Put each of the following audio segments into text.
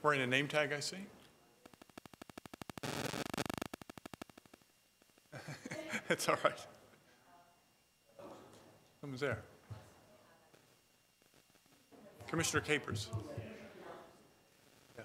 Wearing a name tag, I see. It's all right. Someone's there. Commissioner Capers. Yeah.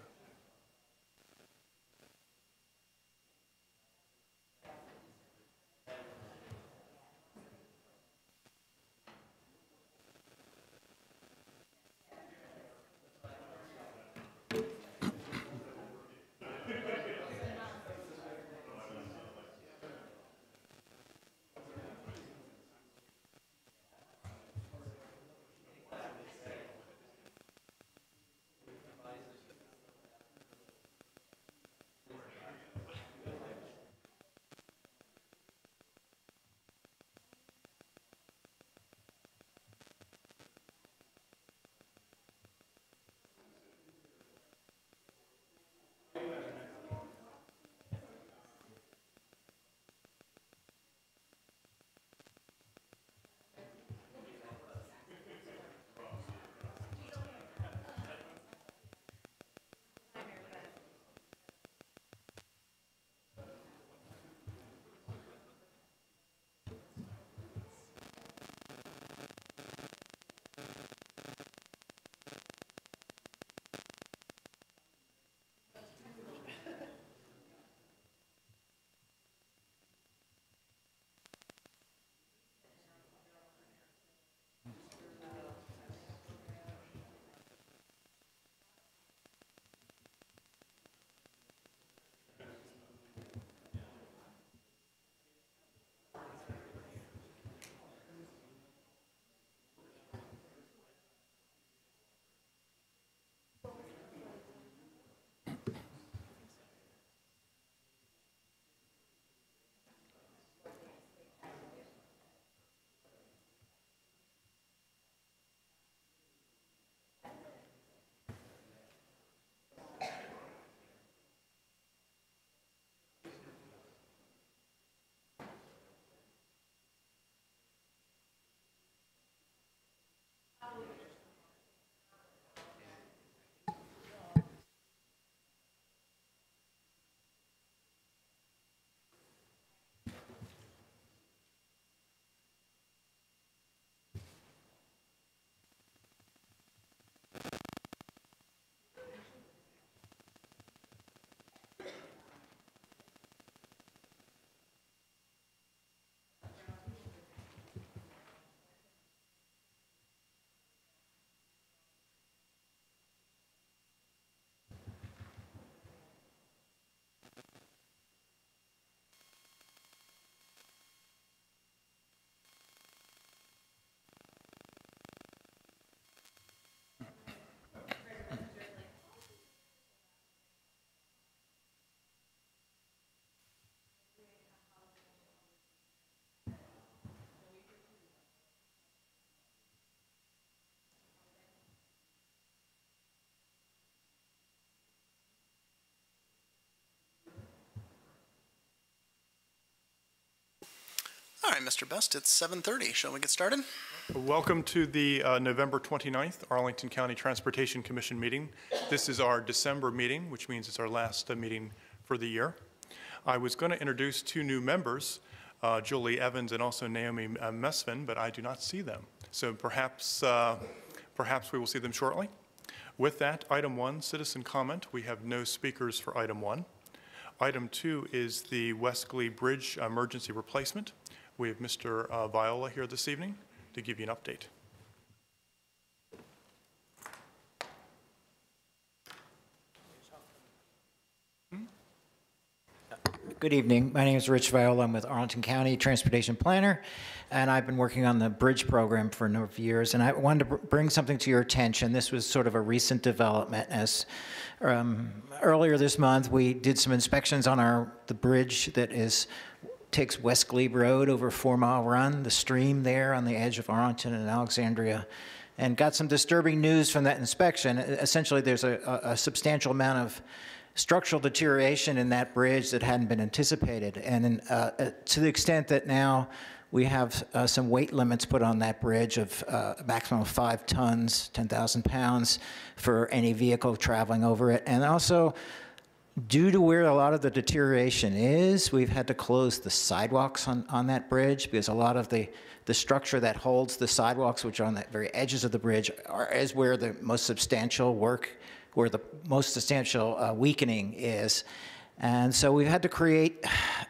All right, Mr. Best, it's 7:30. Shall we get started? Welcome to the November 29th Arlington County Transportation Commission meeting. This is our December meeting, which means it's our last meeting for the year. I was going to introduce two new members, Julie Evans and also Naomi Mesvin, but I do not see them. So perhaps we will see them shortly. With that, item 1, citizen comment. We have no speakers for item 1. Item 2 is the West Glee Bridge emergency replacement. We have Mr. Viola here this evening to give you an update. Good evening. My name is Rich Viola. I'm with Arlington County Transportation Planner, and I've been working on the bridge program for a number of years. And I wanted to bring something to your attention. This was sort of a recent development. As earlier this month, we did some inspections on the bridge that takes West Glebe Road over 4 Mile Run, the stream there on the edge of Arlington and Alexandria, and got some disturbing news from that inspection. Essentially, there's a substantial amount of structural deterioration in that bridge that hadn't been anticipated. And to the extent that now We have some weight limits put on that bridge of a maximum of 5 tons, 10,000 pounds for any vehicle traveling over it. And also, due to where a lot of the deterioration is, we've had to close the sidewalks on that bridge because a lot of the structure that holds the sidewalks, which are on the very edges of the bridge, is where the most substantial work, where the most substantial weakening is. And so we've had to create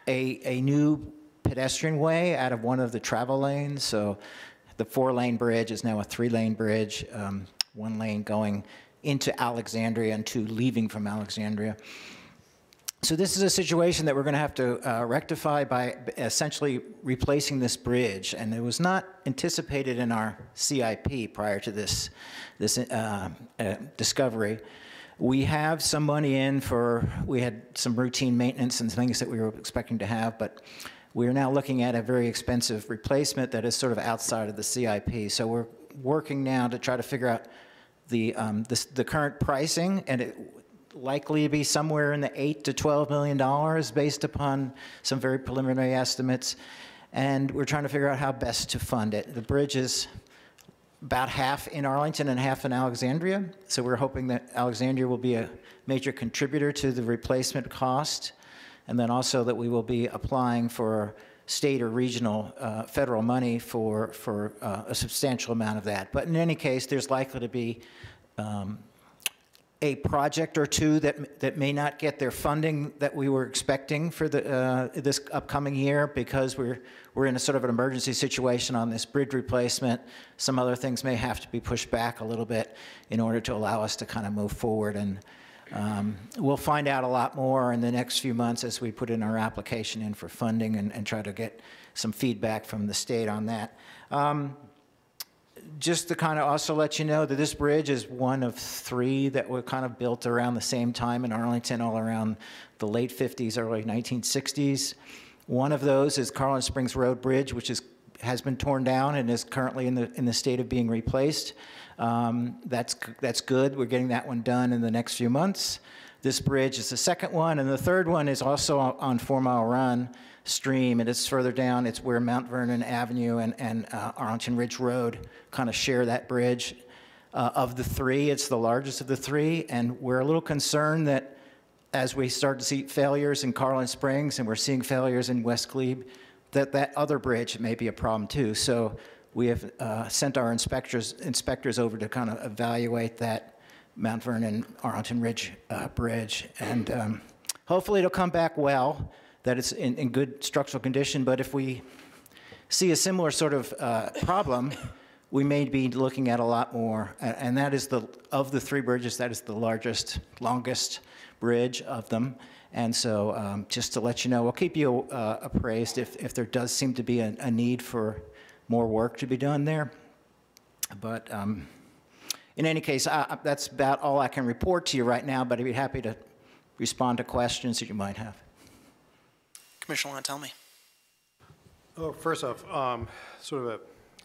a new pedestrian way out of one of the travel lanes. So the 4-lane bridge is now a 3-lane bridge, 1 lane going into Alexandria and 2 leaving from Alexandria. So this is a situation that we're going to have to rectify by essentially replacing this bridge, and it was not anticipated in our CIP prior to this discovery. We have some money in we had some routine maintenance and things that we were expecting to have, but we are now looking at a very expensive replacement that is sort of outside of the CIP. So we're working now to try to figure out the current pricing, and it likely to be somewhere in the $8 to $12 million based upon some very preliminary estimates. And we're trying to figure out how best to fund it. The bridge is about half in Arlington and half in Alexandria. So we're hoping that Alexandria will be a major contributor to the replacement cost. And then also that we will be applying for state or regional federal money for a substantial amount of that. But in any case, there's likely to be a project or two that may not get their funding that we were expecting for this upcoming year because we're in a sort of an emergency situation on this bridge replacement. Some other things may have to be pushed back a little bit in order to allow us to kind of move forward. And we'll find out a lot more in the next few months as we put in our application in for funding and try to get some feedback from the state on that. Just to kind of also let you know that this bridge is one of 3 that were kind of built around the same time in Arlington, all around the late 50s, early 1960s. One of those is Carlin Springs Road Bridge, which has been torn down and is currently in the state of being replaced. That's good. We're getting that one done in the next few months. This bridge is the second one, and the third one is also on 4 Mile Run stream, and it's further down. It's where Mount Vernon Avenue and Arlington Ridge Road kind of share that bridge. Of the 3, it's the largest of the 3, and we're a little concerned that as we start to see failures in Carlin Springs and we're seeing failures in West Glebe, that other bridge may be a problem too. So we have sent our inspectors over to kind of evaluate that Mount Vernon Arlington Ridge bridge, and hopefully it'll come back well, that it's in good structural condition. But if we see a similar sort of problem, we may be looking at a lot more. And that is of the 3 bridges, that is the largest, longest bridge of them. And so just to let you know, we'll keep you appraised if there does seem to be a need for more work to be done there. But in any case, that's about all I can report to you right now, but I'd be happy to respond to questions that you might have. Commissioner want to tell me? Oh, first off, sort of a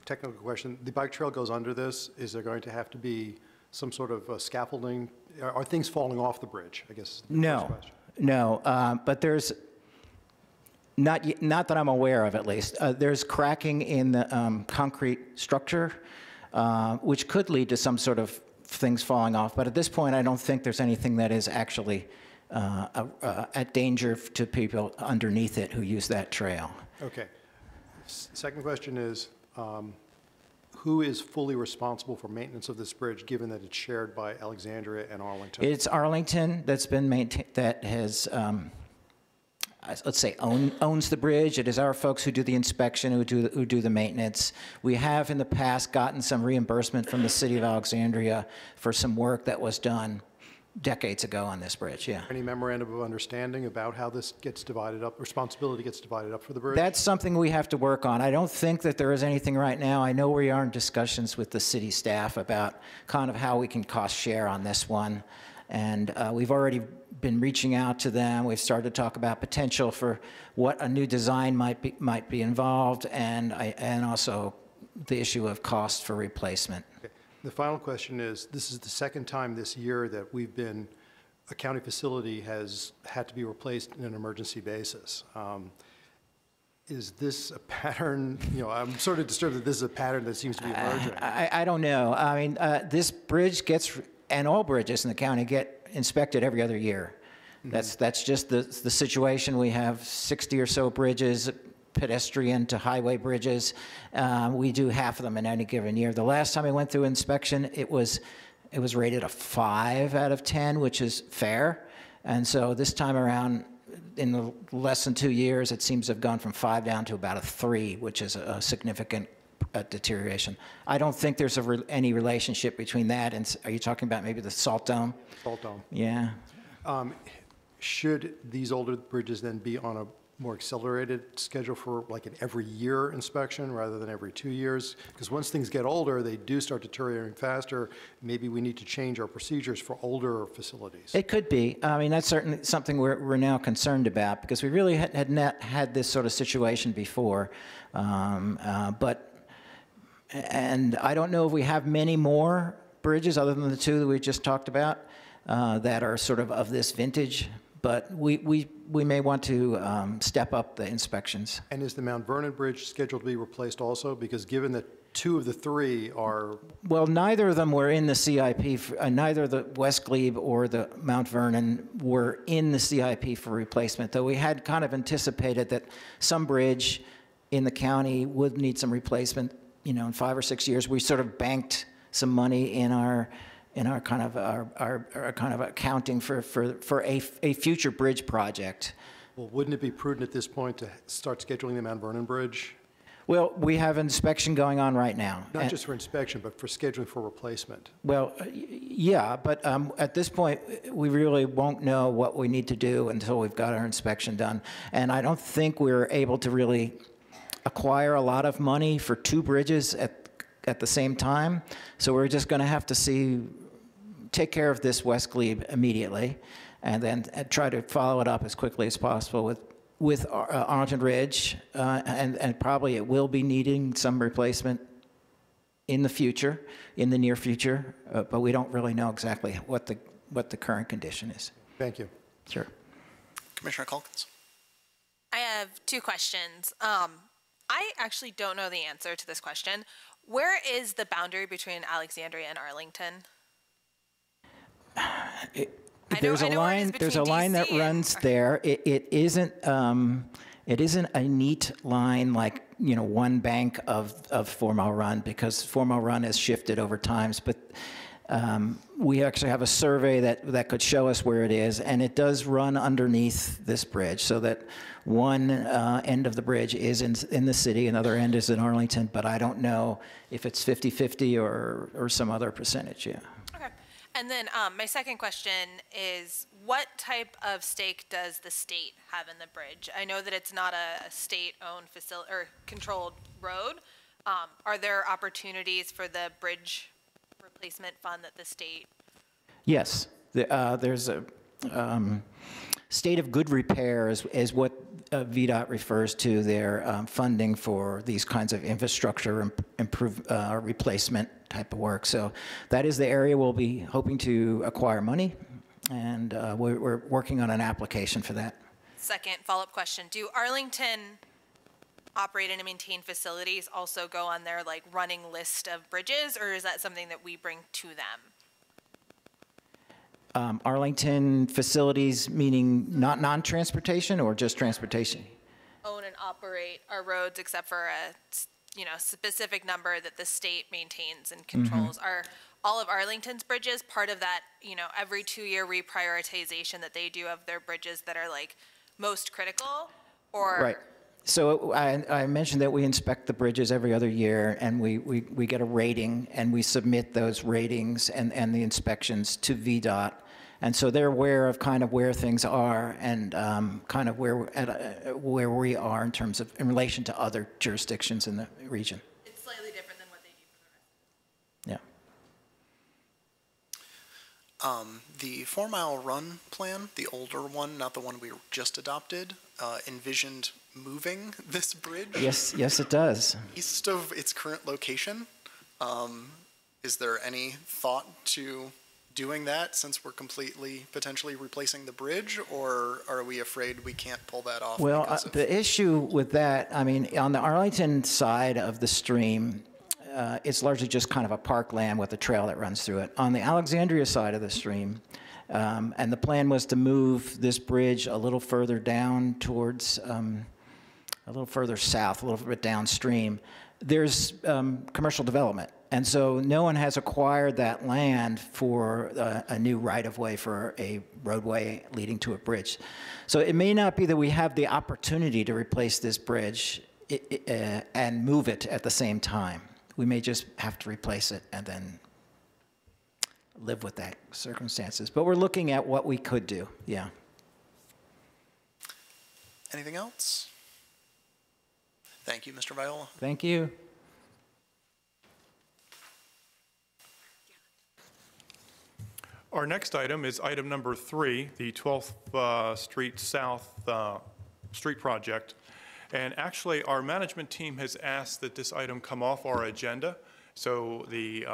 technical question. The bike trail goes under this. Is there going to have to be some sort of scaffolding? Are things falling off the bridge, I guess is the first question. No, but there's, not that I'm aware of at least, there's cracking in the concrete structure, which could lead to some sort of things falling off. But at this point, I don't think there's anything that is actually at danger to people underneath it who use that trail. Okay. Second question is, who is fully responsible for maintenance of this bridge, given that it's shared by Alexandria and Arlington? It's Arlington that's been maintained, that has, let's say, owns the bridge. It is our folks who do the inspection, who do the maintenance. We have in the past gotten some reimbursement from the city of Alexandria for some work that was done decades ago on this bridge, yeah. Any memorandum of understanding about how this gets divided up, responsibility gets divided up for the bridge? That's something we have to work on. I don't think that there is anything right now. I know we are in discussions with the city staff about kind of how we can cost share on this one. And we've already been reaching out to them. We've started to talk about potential for what a new design might be involved, and also the issue of cost for replacement. Okay. The final question is, this is the second time this year that a county facility has had to be replaced in an emergency basis. Is this a pattern? I'm sort of disturbed that this is a pattern that seems to be emerging. I don't know. I mean, this bridge gets, and all bridges in the county get inspected every other year. That's just the situation. We have 60 or so bridges, pedestrian to highway bridges. We do half of them in any given year. The last time I went through inspection, it was rated a 5 out of 10, which is fair. And so this time around, in the less than 2 years, it seems to have gone from 5 down to about a 3, which is a significant deterioration. I don't think there's any relationship between that and, are you talking about maybe the salt dome? Salt dome. Yeah. Should these older bridges then be on a more accelerated schedule for like an every year inspection rather than every 2 years? Because once things get older, they do start deteriorating faster. Maybe we need to change our procedures for older facilities. It could be. I mean, that's certainly something we're now concerned about because we really had not had this sort of situation before. And I don't know if we have many more bridges other than the 2 that we just talked about that are sort of this vintage. But we may want to step up the inspections. And is the Mount Vernon Bridge scheduled to be replaced also? Because given that 2 of the 3 are... Well, neither of them were in the CIP. Neither the West Glebe or the Mount Vernon were in the CIP for replacement, though we had kind of anticipated that some bridge in the county would need some replacement. In 5 or 6 years, we sort of banked some money in our kind of accounting for a future bridge project. Well, wouldn't it be prudent at this point to start scheduling the Mount Vernon Bridge? Well, we have inspection going on right now. Not just for inspection, but for scheduling for replacement. Well, yeah, but at this point, we really won't know what we need to do until we've got our inspection done. And I don't think we're able to really acquire a lot of money for 2 bridges at the same time. So we're just going to have to take care of this West Glebe immediately, and then try to follow it up as quickly as possible with Arlington Ridge, and probably it will be needing some replacement in the near future, but we don't really know exactly what the current condition is. Thank you. Sure. Commissioner Calkins. I have 2 questions. I actually don't know the answer to this question. Where is the boundary between Alexandria and Arlington? There's a line that runs there. It isn't a neat line like one bank of 4 Mile Run, because 4 Mile Run has shifted over times. But we actually have a survey that could show us where it is, and it does run underneath this bridge, so that one end of the bridge is in the city, another end is in Arlington, but I don't know if it's 50-50 or some other percentage, yeah. Okay. And then my second question is, what type of stake does the state have in the bridge? I know that it's not a state-owned facility or controlled road. Are there opportunities for the bridge replacement fund that the state? Yes, there's a state of good repair is what VDOT refers to their funding for these kinds of infrastructure replacement type of work. So that is the area we'll be hoping to acquire money, and we're working on an application for that. Second follow-up question: do Arlington operate and maintain facilities also go on their running list of bridges, or is that something that we bring to them? Arlington facilities, meaning not non-transportation or just transportation? Own and operate our roads, except for a specific number that the state maintains and controls. Are all of Arlington's bridges part of that every 2-year reprioritization that they do of their bridges that are most critical? Or right. So I mentioned that we inspect the bridges every other year, and we get a rating, and we submit those ratings and the inspections to VDOT. And so they're aware of kind of where things are and kind of where we are in relation to other jurisdictions in the region. It's slightly different than what they do for the rest. Yeah. The 4 Mile Run plan, the older one, not the one we just adopted, envisioned moving this bridge. Yes, it does. East of its current location. Is there any thought to doing that since we're completely potentially replacing the bridge, or are we afraid we can't pull that off? Well, because of- the issue with that, I mean, on the Arlington side of the stream, it's largely just kind of a parkland with a trail that runs through it. On the Alexandria side of the stream, and the plan was to move this bridge a little further down towards, a little further south, a little bit downstream, there's commercial development. And so no one has acquired that land for a new right-of-way for a roadway leading to a bridge. So it may not be that we have the opportunity to replace this bridge and move it at the same time. We may just have to replace it and then live with that circumstances. But we're looking at what we could do, yeah. Anything else? Thank you, Mr. Viola. Thank you. Our next item is item number 3, the 12th Street South street project. And actually, our management team has asked that this item come off our agenda so the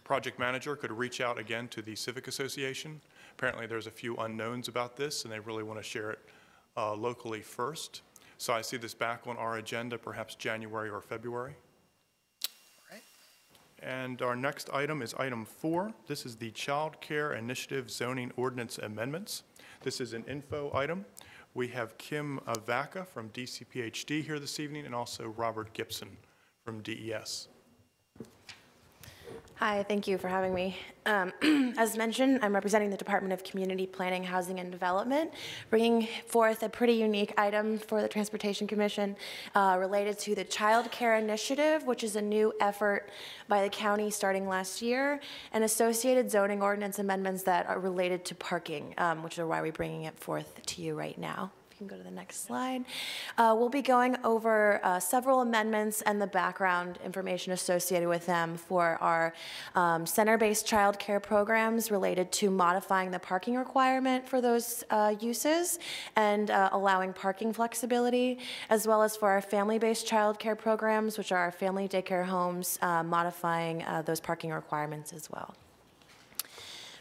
project manager could reach out again to the Civic Association. Apparently, there's a few unknowns about this, and they really want to share it locally first. So I see this back on our agenda, perhaps January or February. All right. And our next item is item 4. This is the Child Care Initiative Zoning Ordinance Amendments. This is an info item. We have Kim Vaca from DCPHD here this evening, and also Robert Gibson from DES. Hi, thank you for having me. As mentioned, I'm representing the Department of Community Planning, Housing, and Development, bringing forth a pretty unique item for the Transportation Commission related to the Child Care Initiative, which is a new effort by the county starting last year, and associated zoning ordinance amendments that are related to parking, which is why we're bringing it forth to you right now. You can go to the next slide. We'll be going over several amendments and the background information associated with them for our center-based child care programs related to modifying the parking requirement for those uses and allowing parking flexibility, as well as for our family-based child care programs, which are our family daycare homes, modifying those parking requirements as well.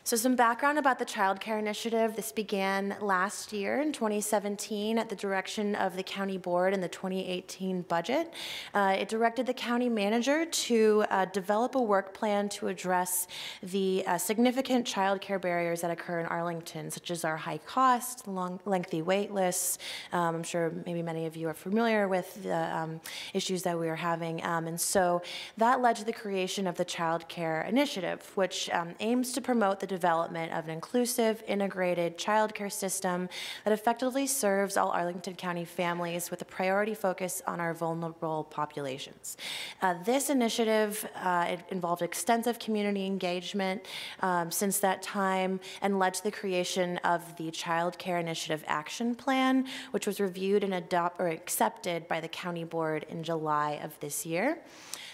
So some background about the Child Care Initiative. This began last year in 2017 at the direction of the county board in the 2018 budget. It directed the county manager to develop a work plan to address the significant child care barriers that occur in Arlington, such as our high cost, long, lengthy wait lists. I'm sure maybe many of you are familiar with the issues that we are having. And so that led to the creation of the Child Care Initiative, which aims to promote the development of an inclusive, integrated child care system that effectively serves all Arlington County families with a priority focus on our vulnerable populations. This initiative it involved extensive community engagement since that time and led to the creation of the Child Care Initiative Action Plan, which was reviewed and accepted by the county board in July of this year.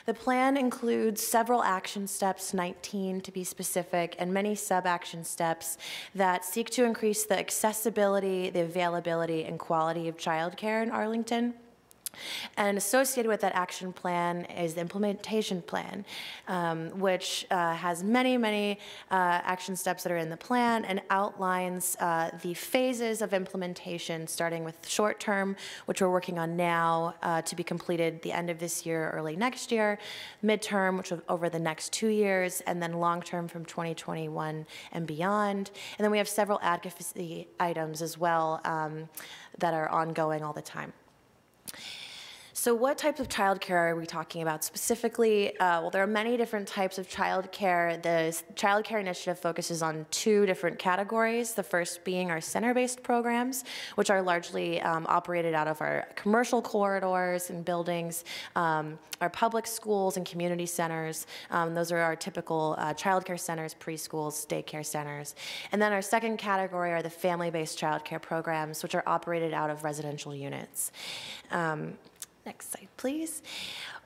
The plan includes several action steps, 19 to be specific, and many sub-action steps that seek to increase the accessibility, the availability, and quality of childcare in Arlington. And associated with that action plan is the implementation plan, which has many action steps that are in the plan and outlines the phases of implementation, starting with short term, which we're working on now to be completed the end of this year, early next year, midterm, which is over the next 2 years, and then long term from 2021 and beyond. And then we have several advocacy items as well that are ongoing all the time. So what types of childcare are we talking about specifically? Well, there are many different types of childcare. The Child Care Initiative focuses on 2 different categories. The first being our center-based programs, which are largely operated out of our commercial corridors and buildings, our public schools and community centers. Those are our typical childcare centers, preschools, daycare centers. And then our second category are the family-based childcare programs, which are operated out of residential units. Next slide, please.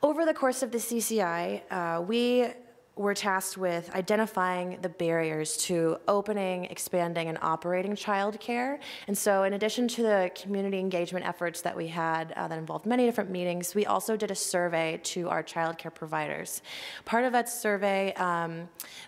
Over the course of the CCI, we we're tasked with identifying the barriers to opening, expanding, and operating childcare. And so in addition to the community engagement efforts that we had that involved many different meetings, we also did a survey to our childcare providers. Part of that survey,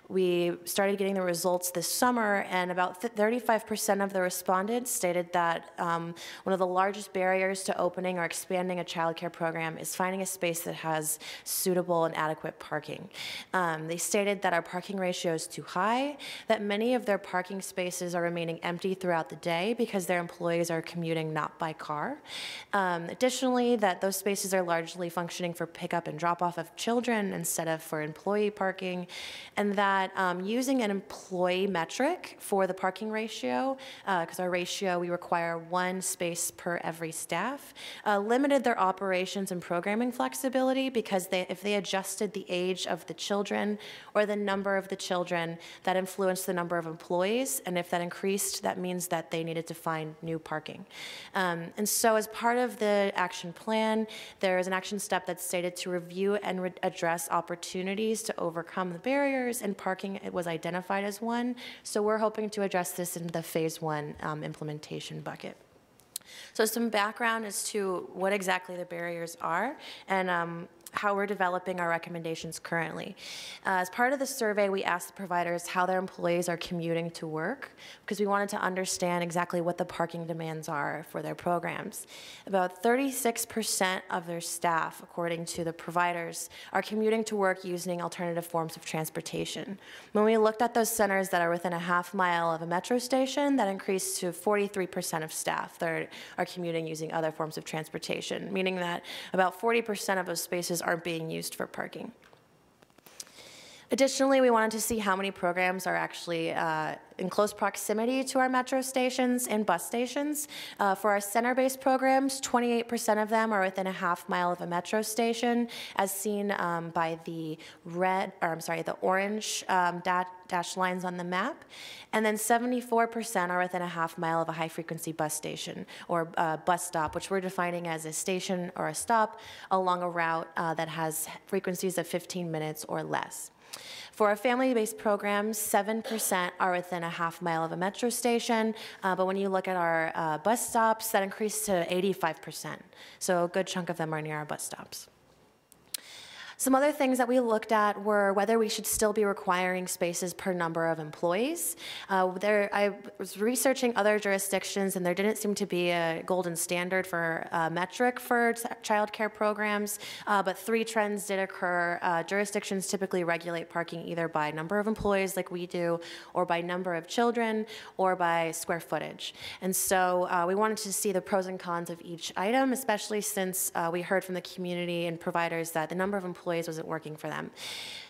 we started getting the results this summer, and about 35% of the respondents stated that one of the largest barriers to opening or expanding a childcare program is finding a space that has suitable and adequate parking. They stated that our parking ratio is too high, that many of their parking spaces are remaining empty throughout the day because their employees are commuting not by car. Additionally, that those spaces are largely functioning for pickup and drop-off of children instead of for employee parking, and that using an employee metric for the parking ratio, because our ratio, we require 1 space per every staff, limited their operations and programming flexibility because if they adjusted the age of the children or the number of the children, that influenced the number of employees, and if that increased, that means that they needed to find new parking. And so as part of the action plan, there is an action step that's stated to review and address opportunities to overcome the barriers, and parking it was identified as one. So we're hoping to address this in the phase 1 implementation bucket. So some background as to what exactly the barriers are and how we're developing our recommendations currently. As part of the survey, we asked the providers how their employees are commuting to work because we wanted to understand exactly what the parking demands are for their programs. About 36% of their staff, according to the providers, are commuting to work using alternative forms of transportation. When we looked at those centers that are within a half mile of a metro station, that increased to 43% of staff that are commuting using other forms of transportation, meaning that about 40% of those spaces aren't being used for parking. Additionally, we wanted to see how many programs are actually in close proximity to our metro stations and bus stations. For our center-based programs, 28% of them are within a half mile of a metro station, as seen by the orange dashed lines on the map. And then 74% are within a half mile of a high-frequency bus station or bus stop, which we're defining as a station or a stop along a route that has frequencies of 15 minutes or less. For our family-based programs, 7% are within a half mile of a metro station, but when you look at our bus stops, that increased to 85%. So a good chunk of them are near our bus stops. Some other things that we looked at were whether we should still be requiring spaces per number of employees. I was researching other jurisdictions, and there didn't seem to be a golden standard for a metric for childcare programs, but 3 trends did occur. Jurisdictions typically regulate parking either by number of employees like we do, or by number of children, or by square footage. And so we wanted to see the pros and cons of each item, especially since we heard from the community and providers that the number of employees wasn't working for them.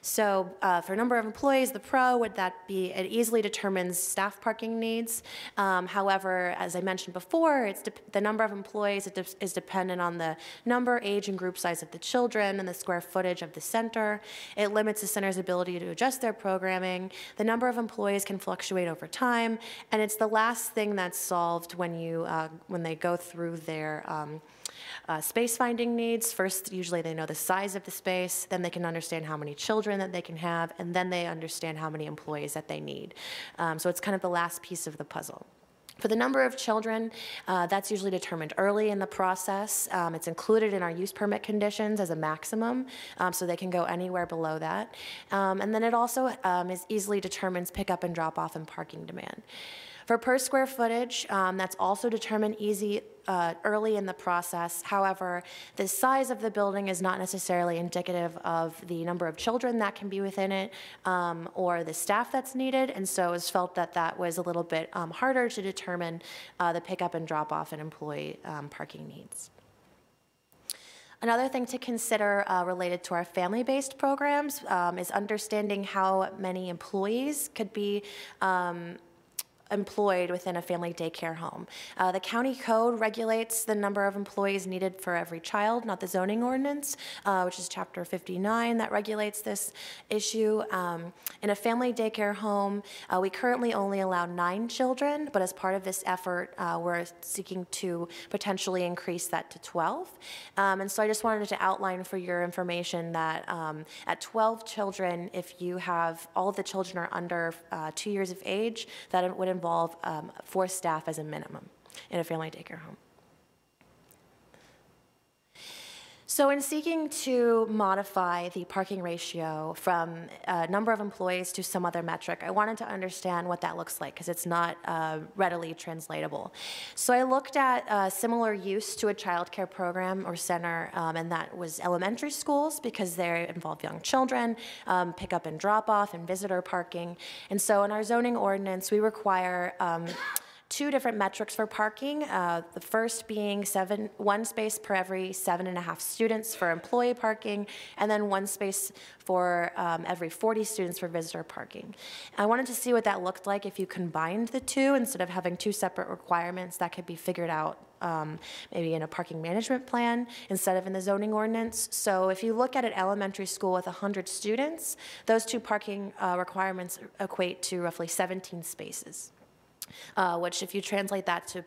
So for number of employees, the pro would that be it easily determines staff parking needs. However, as I mentioned before, the number of employees is dependent on the number, age, and group size of the children and the square footage of the center. It limits the center's ability to adjust their programming. The number of employees can fluctuate over time, and it's the last thing that's solved when they go through their space finding needs. First, usually they know the size of the space, then they can understand how many children that they can have, and then they understand how many employees that they need. So it's kind of the last piece of the puzzle. For the number of children, that's usually determined early in the process. It's included in our use permit conditions as a maximum, so they can go anywhere below that. And then it also easily determines pickup and drop off and parking demand. For per square footage, that's also determined early in the process. However, the size of the building is not necessarily indicative of the number of children that can be within it or the staff that's needed, and so it was felt that that was a little bit harder to determine the pickup and drop off and employee parking needs. Another thing to consider related to our family-based programs is understanding how many employees could be employed within a family daycare home. The county code regulates the number of employees needed for every child, not the zoning ordinance, which is chapter 59 that regulates this issue. In a family daycare home, we currently only allow 9 children, but as part of this effort, we're seeking to potentially increase that to 12. And so I just wanted to outline for your information that at 12 children, if you have all of the children are under 2 years of age, that it would involve 4 staff as a minimum in a family daycare home. So in seeking to modify the parking ratio from a number of employees to some other metric, I wanted to understand what that looks like because it's not readily translatable. So I looked at similar use to a child care program or center, and that was elementary schools because they involve young children, pick up and drop off, and visitor parking. And so in our zoning ordinance, we require 2 different metrics for parking. The first being 1 space per every 7.5 students for employee parking, and then 1 space for every 40 students for visitor parking. I wanted to see what that looked like if you combined the 2 instead of having 2 separate requirements that could be figured out maybe in a parking management plan instead of in the zoning ordinance. So if you look at an elementary school with 100 students, those 2 parking requirements equate to roughly 17 spaces. Which if you translate that to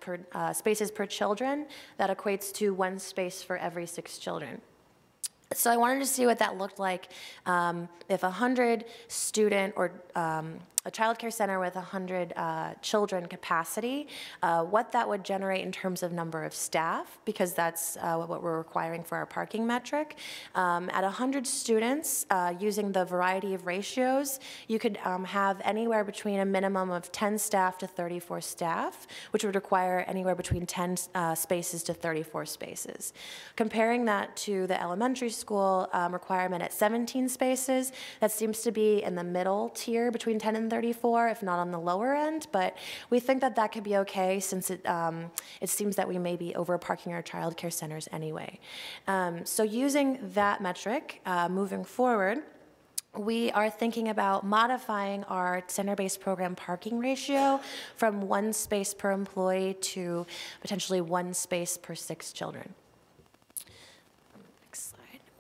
spaces per children, that equates to 1 space for every 6 children. So I wanted to see what that looked like if a 100 student or a child care center with 100 children capacity, what that would generate in terms of number of staff, because that's what we're requiring for our parking metric. At 100 students, using the variety of ratios, you could have anywhere between a minimum of 10 staff to 34 staff, which would require anywhere between 10 spaces to 34 spaces. Comparing that to the elementary school requirement at 17 spaces, that seems to be in the middle tier between 10 and 34, if not on the lower end, but we think that that could be okay since it seems that we may be over parking our child care centers anyway. So using that metric moving forward, we are thinking about modifying our center-based program parking ratio from 1 space per employee to potentially 1 space per 6 children.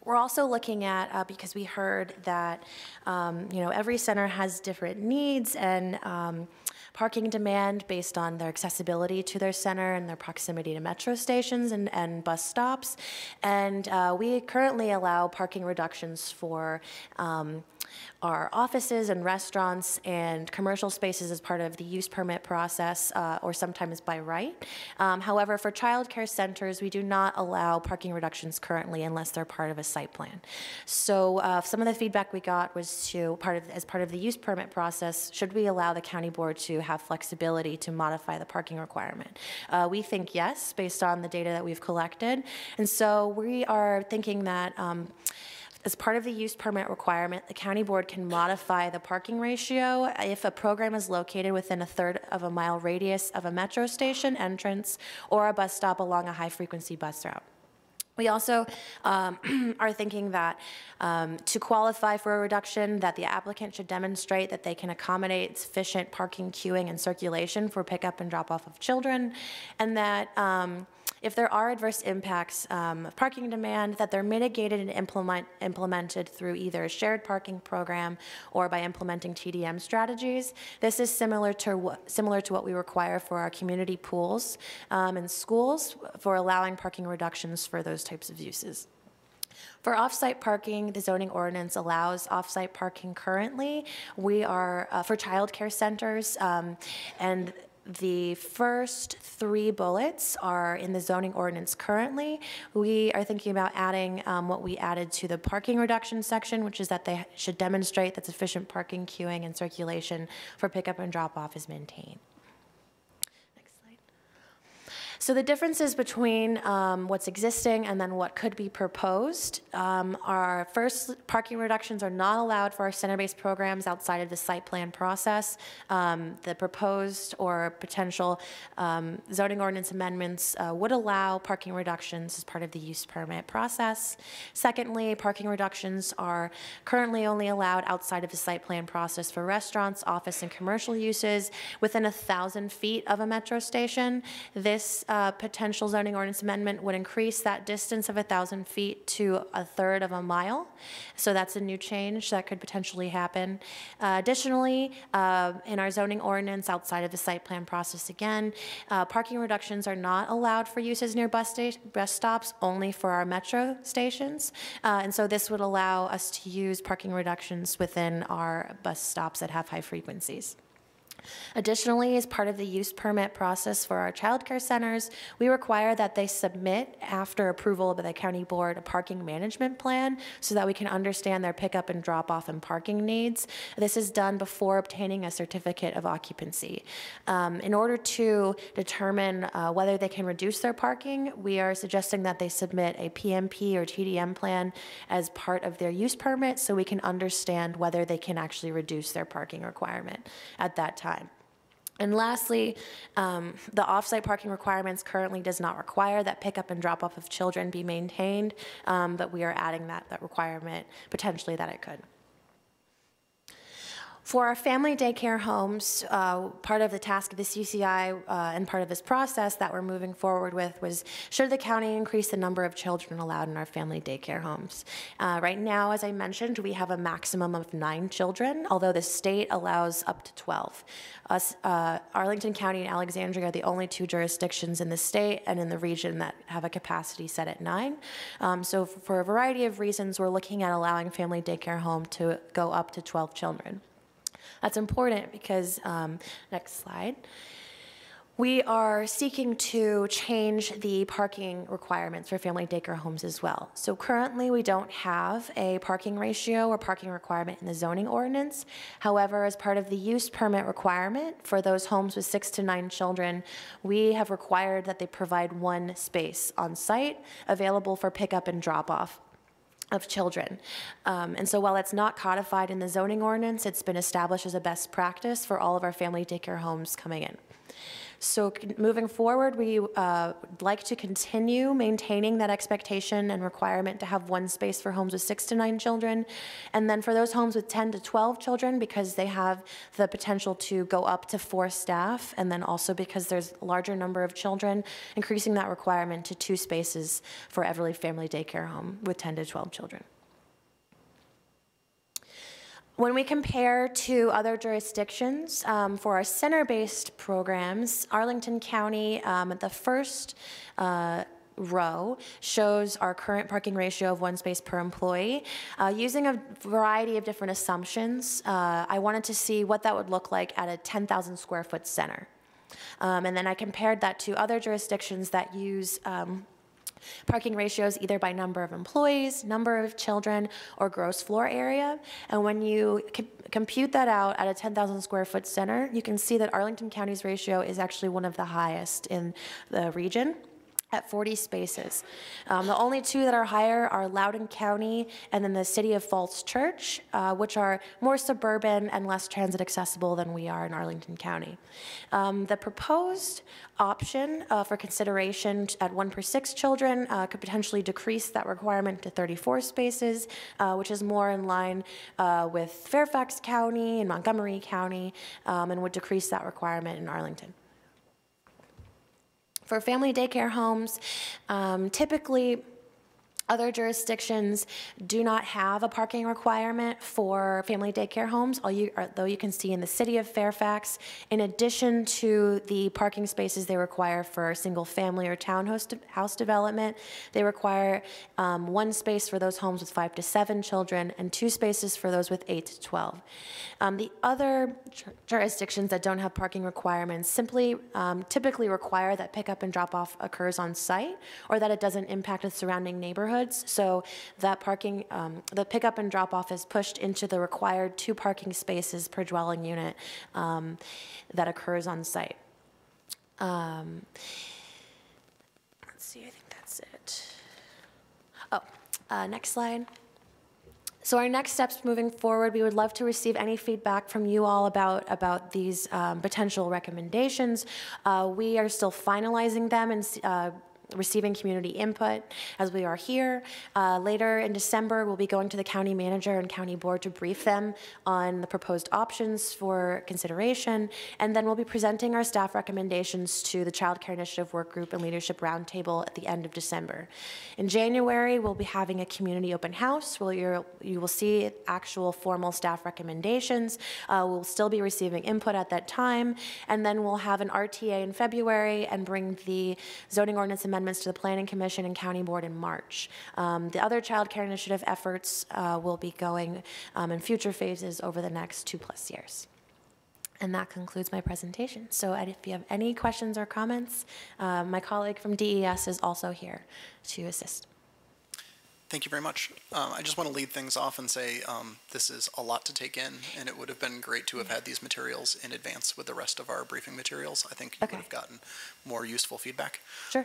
We're also looking at, because we heard that, every center has different needs and parking demand based on their accessibility to their center and their proximity to metro stations and bus stops. And we currently allow parking reductions for our offices and restaurants and commercial spaces as part of the use permit process or sometimes by right. However, for child care centers, we do not allow parking reductions currently unless they're part of a site plan. So some of the feedback we got was as part of the use permit process, should we allow the county board to have flexibility to modify the parking requirement? We think yes, based on the data that we've collected. And so we are thinking that as part of the use permit requirement, the county board can modify the parking ratio if a program is located within 1/3 of a mile radius of a metro station entrance or a bus stop along a high-frequency bus route. We also are thinking that to qualify for a reduction, that the applicant should demonstrate that they can accommodate sufficient parking, queuing, and circulation for pickup and drop-off of children, and that if there are adverse impacts of parking demand, that they're mitigated and implemented through either a shared parking program or by implementing TDM strategies. This is similar to what we require for our community pools and schools for allowing parking reductions for those types of uses. For off-site parking, the zoning ordinance allows off-site parking currently. We are for child care centers, and the first 3 bullets are in the zoning ordinance currently. We are thinking about adding what we added to the parking reduction section, which is that they should demonstrate that sufficient parking, queuing, and circulation for pickup and drop-off is maintained. Next slide. So the differences between what's existing and then what could be proposed are, first, parking reductions are not allowed for our center-based programs outside of the site plan process. The proposed or potential zoning ordinance amendments would allow parking reductions as part of the use permit process. Secondly, parking reductions are currently only allowed outside of the site plan process for restaurants, office, and commercial uses within 1,000 feet of a metro station. This potential zoning ordinance amendment would increase that distance of 1,000 feet to 1/3 of a mile. So that's a new change that could potentially happen. Additionally, in our zoning ordinance outside of the site plan process again, parking reductions are not allowed for uses near bus stops, only for our metro stations. And so this would allow us to use parking reductions within our bus stops that have high frequencies. Additionally, as part of the use permit process for our childcare centers, we require that they submit, after approval by the county board, a parking management plan so that we can understand their pickup and drop off and parking needs. This is done before obtaining a certificate of occupancy. In order to determine whether they can reduce their parking, we are suggesting that they submit a PMP or TDM plan as part of their use permit so we can understand whether they can actually reduce their parking requirement at that time. And lastly, the off-site parking requirements currently does not require that pickup and drop-off of children be maintained, but we are adding that requirement potentially that it could. For our family daycare homes, part of the task of the CCI and part of this process that we're moving forward with was, should the county increase the number of children allowed in our family daycare homes? Right now, as I mentioned, we have a maximum of 9 children, although the state allows up to 12. Arlington County and Alexandria are the only 2 jurisdictions in the state and in the region that have a capacity set at 9. So for a variety of reasons, we're looking at allowing family daycare home to go up to 12 children. That's important because, next slide, we are seeking to change the parking requirements for family daycare homes as well. So currently we don't have a parking ratio or parking requirement in the zoning ordinance. However, as part of the use permit requirement for those homes with 6 to 9 children, we have required that they provide 1 space on site available for pickup and drop off of children. And so while it's not codified in the zoning ordinance, it's been established as a best practice for all of our family daycare homes coming in. So moving forward, we would like to continue maintaining that expectation and requirement to have 1 space for homes with 6 to 9 children. And then for those homes with 10 to 12 children, because they have the potential to go up to 4 staff, and then also because there's a larger number of children, increasing that requirement to 2 spaces for every family daycare home with 10 to 12 children. When we compare to other jurisdictions, for our center-based programs, Arlington County, the first row shows our current parking ratio of 1 space per employee. Using a variety of different assumptions, I wanted to see what that would look like at a 10,000 square foot center. And then I compared that to other jurisdictions that use parking ratios either by number of employees, number of children, or gross floor area. And when you compute that out at a 10,000 square foot center, you can see that Arlington County's ratio is actually one of the highest in the region, at 40 spaces. The only 2 that are higher are Loudoun County and then the City of Falls Church, which are more suburban and less transit accessible than we are in Arlington County. The proposed option for consideration at 1 per 6 children could potentially decrease that requirement to 34 spaces, which is more in line with Fairfax County and Montgomery County, and would decrease that requirement in Arlington. For family daycare homes, typically other jurisdictions do not have a parking requirement for family daycare homes, although you can see in the City of Fairfax, in addition to the parking spaces they require for single family or townhouse development, they require 1 space for those homes with 5 to 7 children and 2 spaces for those with 8 to 12. The other jurisdictions that don't have parking requirements simply typically require that pickup and drop off occurs on site or that it doesn't impact the surrounding neighborhood. So that parking, the pickup and drop off is pushed into the required 2 parking spaces per dwelling unit that occurs on site. see, I think that's it. Oh, next slide. So our next steps moving forward, we would love to receive any feedback from you all about these potential recommendations. We are still finalizing them and receiving community input as we are here. Later in December, we'll be going to the county manager and county board to brief them on the proposed options for consideration, and then we'll be presenting our staff recommendations to the Child Care Initiative Work Group and Leadership Roundtable at the end of December. In January, we'll be having a community open house where you will see actual formal staff recommendations. We'll still be receiving input at that time, and then we'll have an RTA in February and bring the zoning ordinance amendments to the Planning Commission and County Board in March. The other Child Care Initiative efforts will be going in future phases over the next 2+ years. And that concludes my presentation. So if you have any questions or comments, my colleague from DES is also here to assist. Thank you very much. I just want to lead things off and say this is a lot to take in, and it would have been great to have had these materials in advance with the rest of our briefing materials. I think you would have gotten more useful feedback. Sure.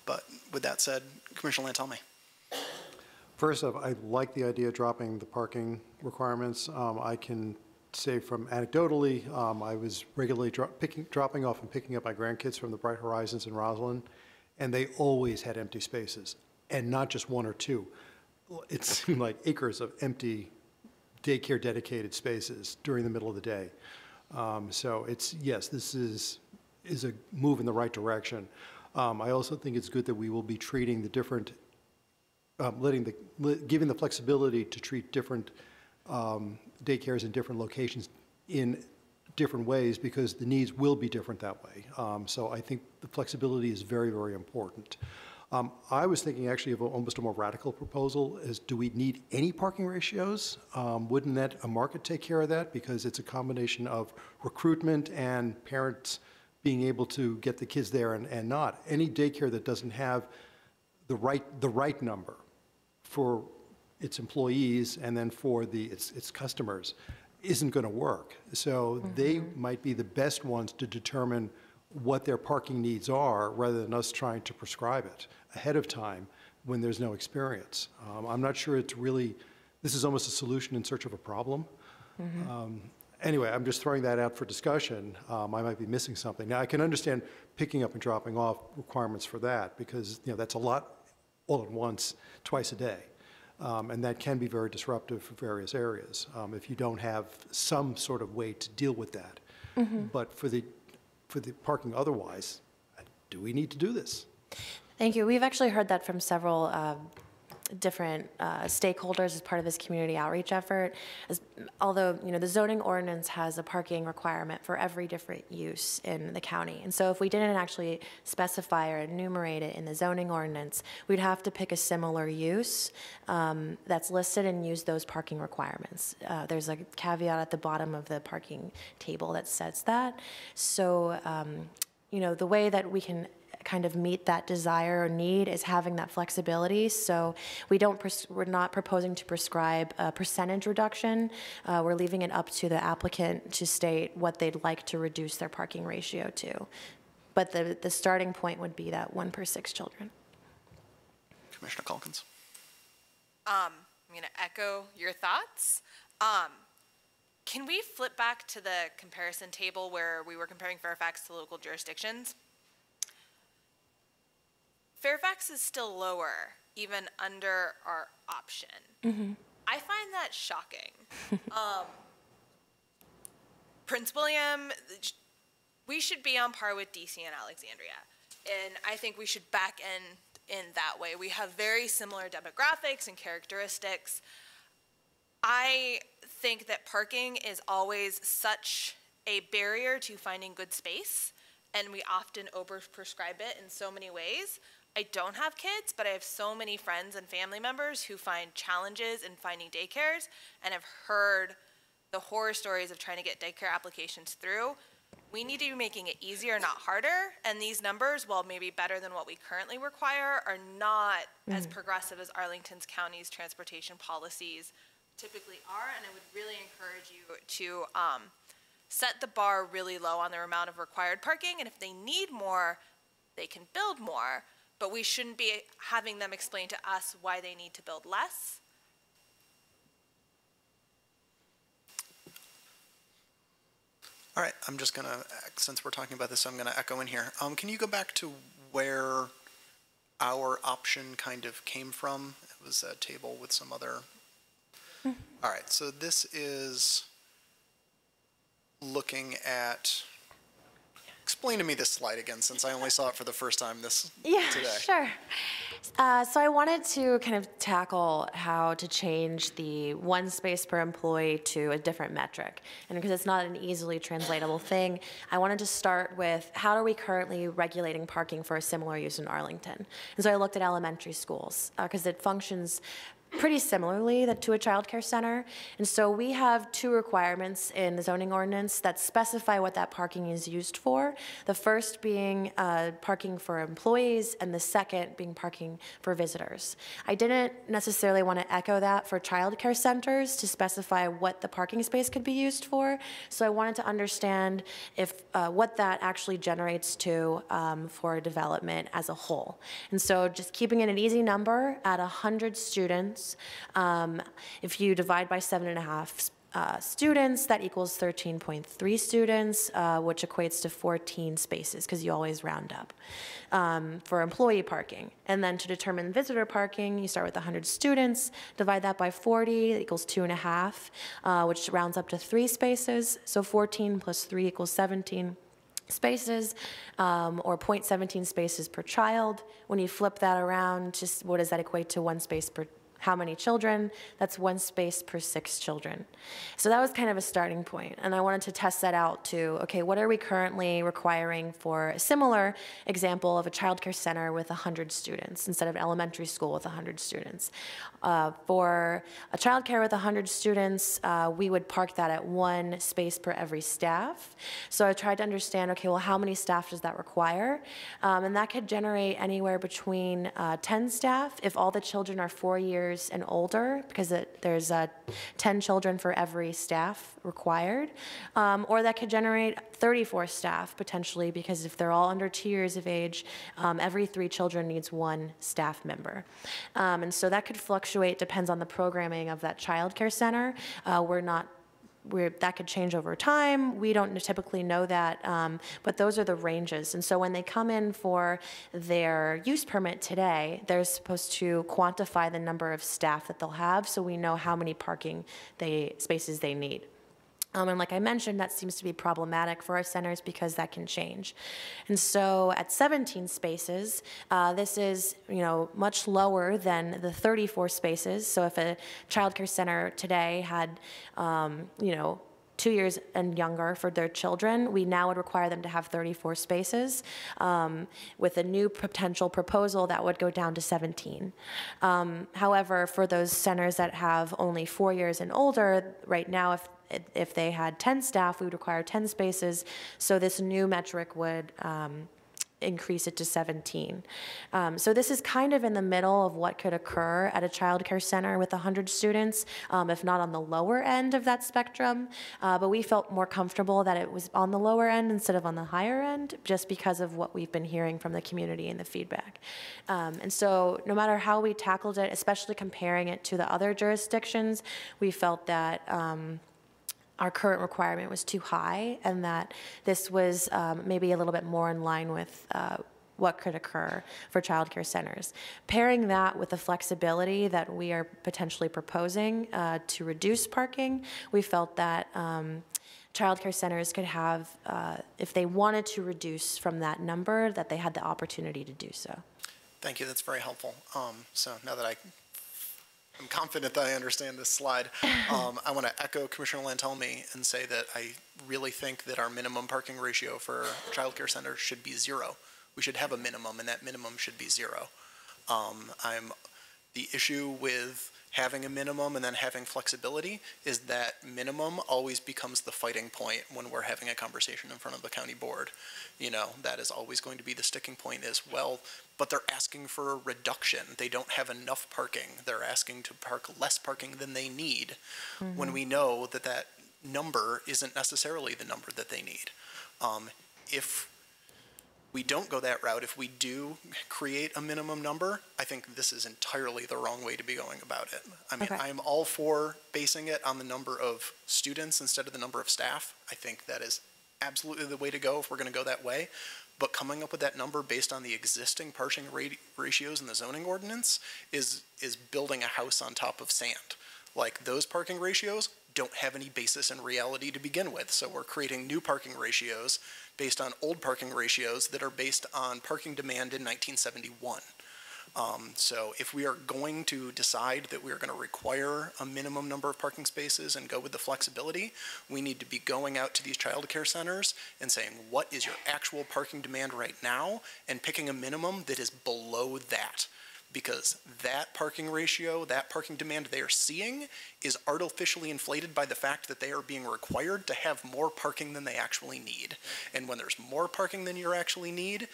But with that said, Commissioner Lantelme. First off, I like the idea of dropping the parking requirements. I can say from anecdotally, I was regularly dropping off and picking up my grandkids from the Bright Horizons in Roslyn, and they always had empty spaces, and not just one or two. It seemed like acres of empty daycare dedicated spaces during the middle of the day. So it's, yes, this is a move in the right direction. I also think it's good that we will be treating the different, giving the flexibility to treat different daycares in different locations in different ways, because the needs will be different that way. So I think the flexibility is very, very important. I was thinking actually of almost a more radical proposal is, do we need any parking ratios? Wouldn't a market take care of that? Because it's a combination of recruitment and parents being able to get the kids there and not. Any daycare that doesn't have the right number for its employees and then for its customers isn't going to work. So they might be the best ones to determine what their parking needs are, rather than us trying to prescribe it ahead of time when there's no experience. I'm not sure it's really, this is almost a solution in search of a problem. Anyway, I'm just throwing that out for discussion. I might be missing something. Now, I can understand picking up and dropping off requirements for that, because that's a lot all at once, twice a day. And that can be very disruptive for various areas if you don't have some sort of way to deal with that. But for the parking otherwise, do we need to do this? Thank you. We've actually heard that from several different stakeholders as part of this community outreach effort. Although the zoning ordinance has a parking requirement for every different use in the county, and so if we didn't actually specify or enumerate it in the zoning ordinance, we'd have to pick a similar use that's listed and use those parking requirements. There's a caveat at the bottom of the parking table that says that. So the way that we can kind of meet that desire or need is having that flexibility. So we're not proposing to prescribe a percentage reduction. We're leaving it up to the applicant to state what they'd like to reduce their parking ratio to. But the starting point would be that 1 per 6 children. Commissioner Calkins. I'm going to echo your thoughts. Can we flip back to the comparison table where we were comparing Fairfax to local jurisdictions? Fairfax is still lower, even under our option. I find that shocking. Prince William, we should be on par with DC and Alexandria. And I think we should back in that way. We have very similar demographics and characteristics. I think that parking is always such a barrier to finding good space, and we often overprescribe it in so many ways. I don't have kids, but I have so many friends and family members who find challenges in finding daycares and have heard the horror stories of trying to get daycare applications through. We need to be making it easier, not harder, and these numbers, while maybe better than what we currently require, are not as progressive as Arlington County's transportation policies typically are, and I would really encourage you to set the bar really low on their amount of required parking, and if they need more, they can build more. but we shouldn't be having them explain to us why they need to build less. All right, I'm just gonna, since we're talking about this, I'm gonna echo in here. Can you go back to where our option kind of came from? It was a table with some other. All right, so this is looking at, explain to me this slide again, since I only saw it for the first time today. Sure. So I wanted to kind of tackle how to change the one space per employee to a different metric. And because it's not an easily translatable thing, I wanted to start with how are we currently regulating parking for a similar use in Arlington? And so I looked at elementary schools because it functions pretty similarly to a child care center. And so we have two requirements in the zoning ordinance that specify what that parking is used for. The first being parking for employees, and the second being parking for visitors. I didn't necessarily want to echo that for child care centers to specify what the parking space could be used for. So I wanted to understand if what that actually generates to for development as a whole. And so just keeping it an easy number at 100 students, if you divide by 7.5 students, that equals 13.3 students, which equates to 14 spaces, because you always round up, for employee parking. And then to determine visitor parking, you start with 100 students, divide that by 40, that equals 2.5, which rounds up to 3 spaces. So 14 plus 3 equals 17 spaces, or 0.17 spaces per child. When you flip that around, just what does that equate to? 1 space per how many children? That's 1 space per 6 children. So that was kind of a starting point. And I wanted to test that out to, okay, what are we currently requiring for a similar example of a child care center with 100 students instead of elementary school with 100 students? For a child care with 100 students, we would park that at 1 space per every staff. So I tried to understand, okay, well, how many staff does that require? And that could generate anywhere between 10 staff if all the children are 4 years and older, because there's 10 children for every staff required, or that could generate 34 staff potentially, because if they're all under 2 years of age, every 3 children needs 1 staff member. And so that could fluctuate, depends on the programming of that child care center. That could change over time. We don't typically know that, but those are the ranges. And so when they come in for their use permit today, they're supposed to quantify the number of staff that they'll have, so we know how many parking spaces they need. And like I mentioned, that seems to be problematic for our centers because that can change. And so at 17 spaces, this is much lower than the 34 spaces. So if a child care center today had 2 years and younger for their children, we now would require them to have 34 spaces. With a new potential proposal, that would go down to 17. However, for those centers that have only 4 years and older, right now, if they had 10 staff, we would require 10 spaces. So this new metric would increase it to 17. So this is kind of in the middle of what could occur at a child care center with 100 students, if not on the lower end of that spectrum. But we felt more comfortable that it was on the lower end instead of on the higher end, just because of what we've been hearing from the community and the feedback. And so no matter how we tackled it, especially comparing it to the other jurisdictions, we felt that our current requirement was too high, and that this was maybe a little bit more in line with what could occur for child care centers. Pairing that with the flexibility that we are potentially proposing to reduce parking, we felt that child care centers could have, if they wanted to reduce from that number, that they had the opportunity to do so. Thank you, that's very helpful. So now that I'm confident that I understand this slide. I want to echo Commissioner Lantelmi and say that I really think that our minimum parking ratio for child care centers should be 0. We should have a minimum, and that minimum should be 0. The issue with having a minimum and then having flexibility is that minimum always becomes the fighting point when we're having a conversation in front of the county board. That is always going to be the sticking point as well, but they're asking for a reduction. They don't have enough parking. They're asking to park less parking than they need, when we know that that number isn't necessarily the number that they need. If we don't go that route, if we do create a minimum number, I think this is entirely the wrong way to be going about it. I mean, Okay. I'm all for basing it on the number of students instead of the number of staff. I think that is absolutely the way to go if we're going to go that way. But coming up with that number based on the existing parking ratios in the zoning ordinance is building a house on top of sand. Like, those parking ratios don't have any basis in reality to begin with. So we're creating new parking ratios based on old parking ratios that are based on parking demand in 1971. So if we are going to decide that we are going to require a minimum number of parking spaces and go with the flexibility, we need to be going out to these child care centers and saying, what is your actual parking demand right now, and picking a minimum that is below that. Because that parking ratio, that parking demand they are seeing is artificially inflated by the fact that they are being required to have more parking than they actually need. And when there's more parking than you actually need,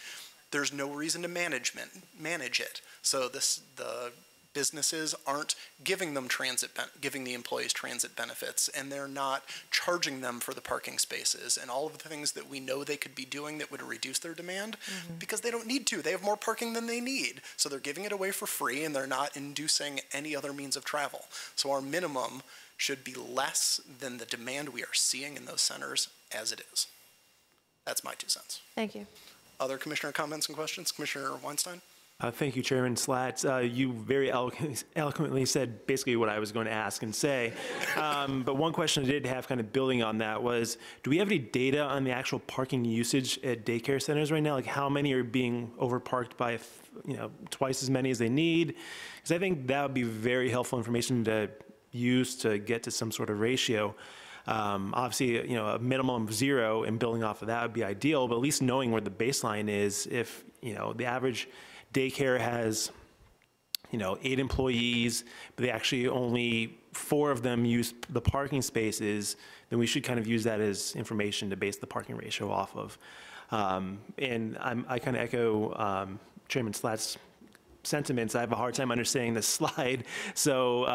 there's no reason to manage it. So the businesses aren't giving them giving the employees transit benefits, and they're not charging them for the parking spaces and all of the things that we know they could be doing that would reduce their demand, because they don't need to. They have more parking than they need. So they're giving it away for free, and they're not inducing any other means of travel. So our minimum should be less than the demand we are seeing in those centers as it is. That's my 2 cents. Thank you. Other commissioner comments and questions? Commissioner Weinstein? Thank you, Chairman Slats. You very eloquently said basically what I was going to ask and say. But one question I did have, kind of building on that, was, do we have any data on the actual parking usage at daycare centers right now? Like, how many are being overparked by, twice as many as they need? Because I think that would be very helpful information to use to get to some sort of ratio. Obviously, a minimum of 0 and building off of that would be ideal, but at least knowing where the baseline is. If, the average daycare has, 8 employees, but they actually only 4 of them use the parking spaces, then we should kind of use that as information to base the parking ratio off of. And I kind of echo Chairman Slatt's sentiments. I have a hard time understanding this slide. So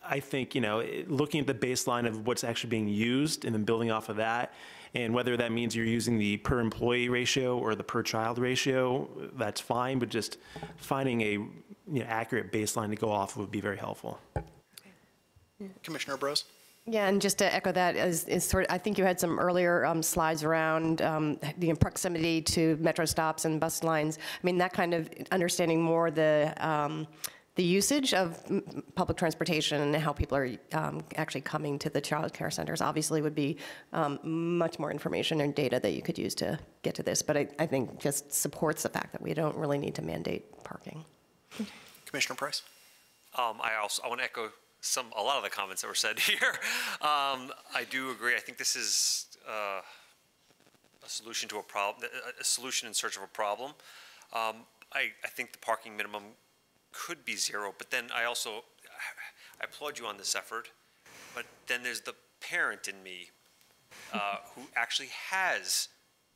I think, looking at the baseline of what's actually being used and then building off of that, and whether that means you're using the per employee ratio or the per child ratio, that's fine, but just finding a accurate baseline to go off of would be very helpful. Commissioner Bros? Yeah, and just to echo that, I think you had some earlier slides around the proximity to metro stops and bus lines. I mean, that kind of understanding more the usage of public transportation and how people are actually coming to the child care centers obviously would be much more information and data that you could use to get to this. But I think just supports the fact that we don't really need to mandate parking. Commissioner Price? I want to echo a lot of the comments that were said here. I do agree. I think this is a solution to a problem, a solution in search of a problem. I think the parking minimum could be 0, but then I applaud you on this effort, but then there's the parent in me who actually has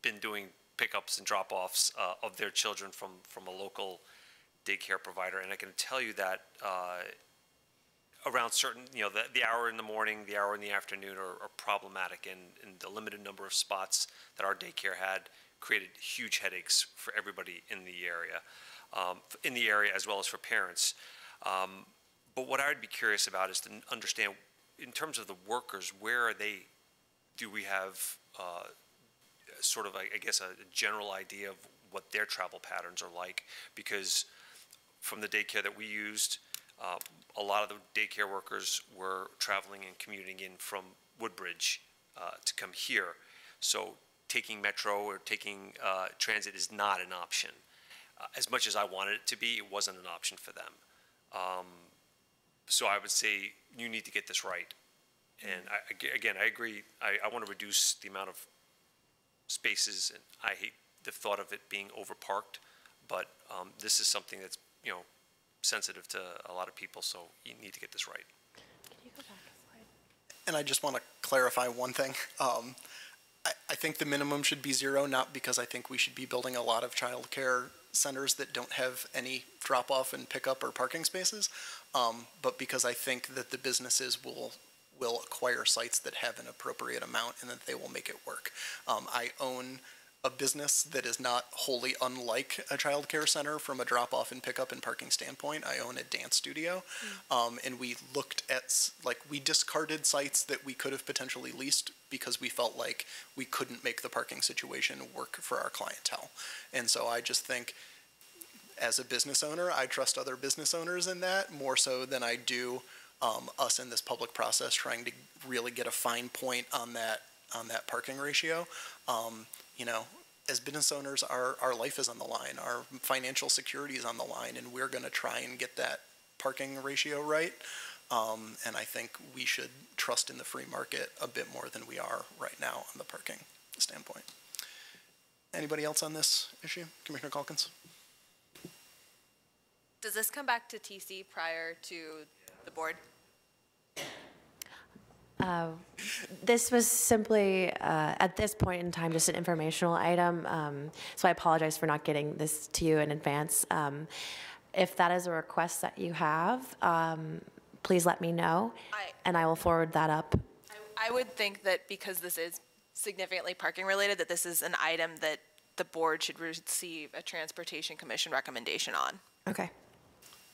been doing pickups and drop-offs of their children from a local daycare provider, and I can tell you that around certain, the hour in the morning, the hour in the afternoon are problematic, and the limited number of spots that our daycare had created huge headaches for everybody in the area. As well as for parents. But what I would be curious about is to understand, in terms of the workers, where are they? Do we have sort of, I guess, a general idea of what their travel patterns are like? Because from the daycare that we used, a lot of the daycare workers were traveling and commuting in from Woodbridge to come here. So taking metro or taking transit is not an option. As much as I wanted it to be, it wasn't an option for them. So I would say you need to get this right. And I agree. I want to reduce the amount of spaces, and I hate the thought of it being overparked. But this is something that's sensitive to a lot of people. So you need to get this right. Can you go back a slide? And I just want to clarify one thing. I think the minimum should be 0, not because I think we should be building a lot of child care centers that don't have any drop-off and pickup or parking spaces, but because I think that the businesses will acquire sites that have an appropriate amount and that they will make it work. I own a business that is not wholly unlike a child care center from a drop-off and pickup and parking standpoint. I own a dance studio, and we looked at, we discarded sites that we could have potentially leased because we felt like we couldn't make the parking situation work for our clientele. And so I just think, as a business owner, I trust other business owners in that more so than I do us in this public process trying to really get a fine point on that parking ratio. As business owners, our life is on the line, our financial security is on the line, and we're going to try and get that parking ratio right. And I think we should trust in the free market a bit more than we are right now on the parking standpoint. Anybody else on this issue? Commissioner Calkins? Does this come back to TC prior to the board? This was simply, at this point in time, just an informational item. So I apologize for not getting this to you in advance. If that is a request that you have, please let me know, and I will forward that up. I would think that because this is significantly parking related, that this is an item that the board should receive a Transportation Commission recommendation on. Okay.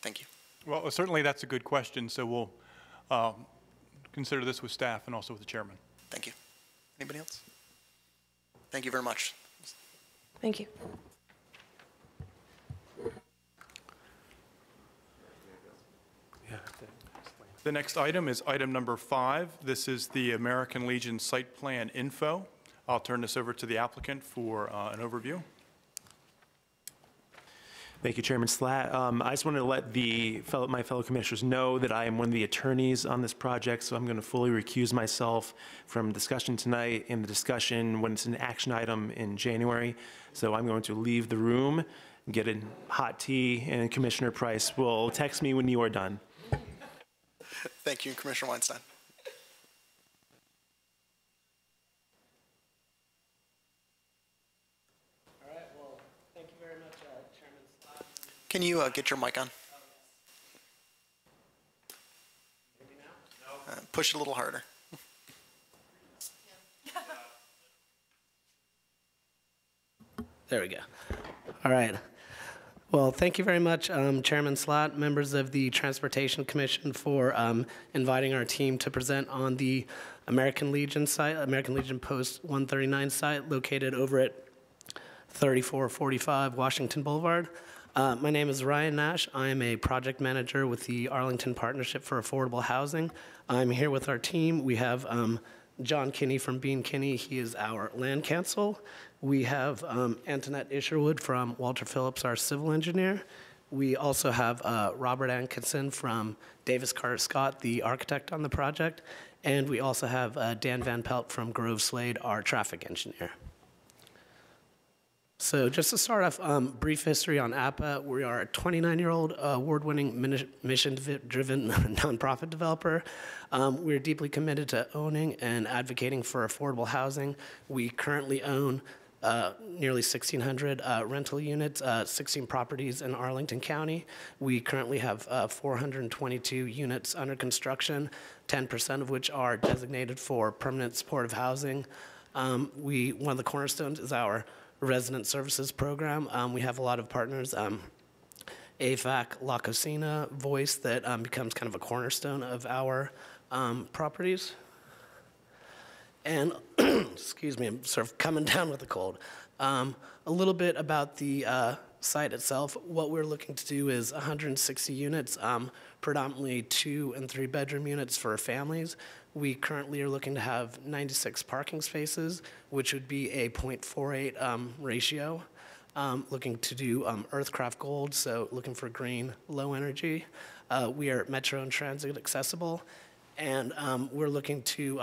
Thank you. Well, certainly that's a good question, so we'll consider this with staff and also with the chairman. Thank you. Anybody else? Thank you very much. Thank you. The next item is item number 5. This is the American Legion site plan info. I'll turn this over to the applicant for an overview. Thank you, Chairman Slatt. I just wanted to let my fellow commissioners know that I am one of the attorneys on this project, so I'm going to fully recuse myself from discussion tonight and the discussion when it's an action item in January. So I'm going to leave the room, get a hot tea, and Commissioner Price will text me when you are done. Thank you, Commissioner Weinstein. Can you get your mic on? Push it a little harder. There we go. All right. Well, thank you very much, Chairman Slatt, members of the Transportation Commission, for inviting our team to present on the American Legion site, American Legion Post 139 site, located over at 3445 Washington Boulevard. My name is Ryan Nash. I am a project manager with the Arlington Partnership for Affordable Housing. I'm here with our team. We have John Kinney from Bean Kinney. He is our land counsel. We have Antoinette Isherwood from Walter Phillips, our civil engineer. We also have Robert Atkinson from Davis Carter Scott, the architect on the project. And we also have Dan Van Pelt from Grove Slade, our traffic engineer. So just to start off, brief history on APA. We are a 29-year-old award-winning mission-driven nonprofit developer. We're deeply committed to owning and advocating for affordable housing. We currently own nearly 1,600 rental units, 16 properties in Arlington County. We currently have 422 units under construction, 10% of which are designated for permanent supportive housing. One of the cornerstones is our resident services program. We have a lot of partners, AFAC, La Cocina, Voice, that becomes kind of a cornerstone of our properties. And, excuse me, I'm sort of coming down with a cold. A little bit about the site itself. What we're looking to do is 160 units, predominantly 2- and 3-bedroom units for families. We currently are looking to have 96 parking spaces, which would be a 0.48 ratio. Looking to do Earthcraft Gold, so looking for green, low energy. We are Metro and Transit accessible, and we're looking to,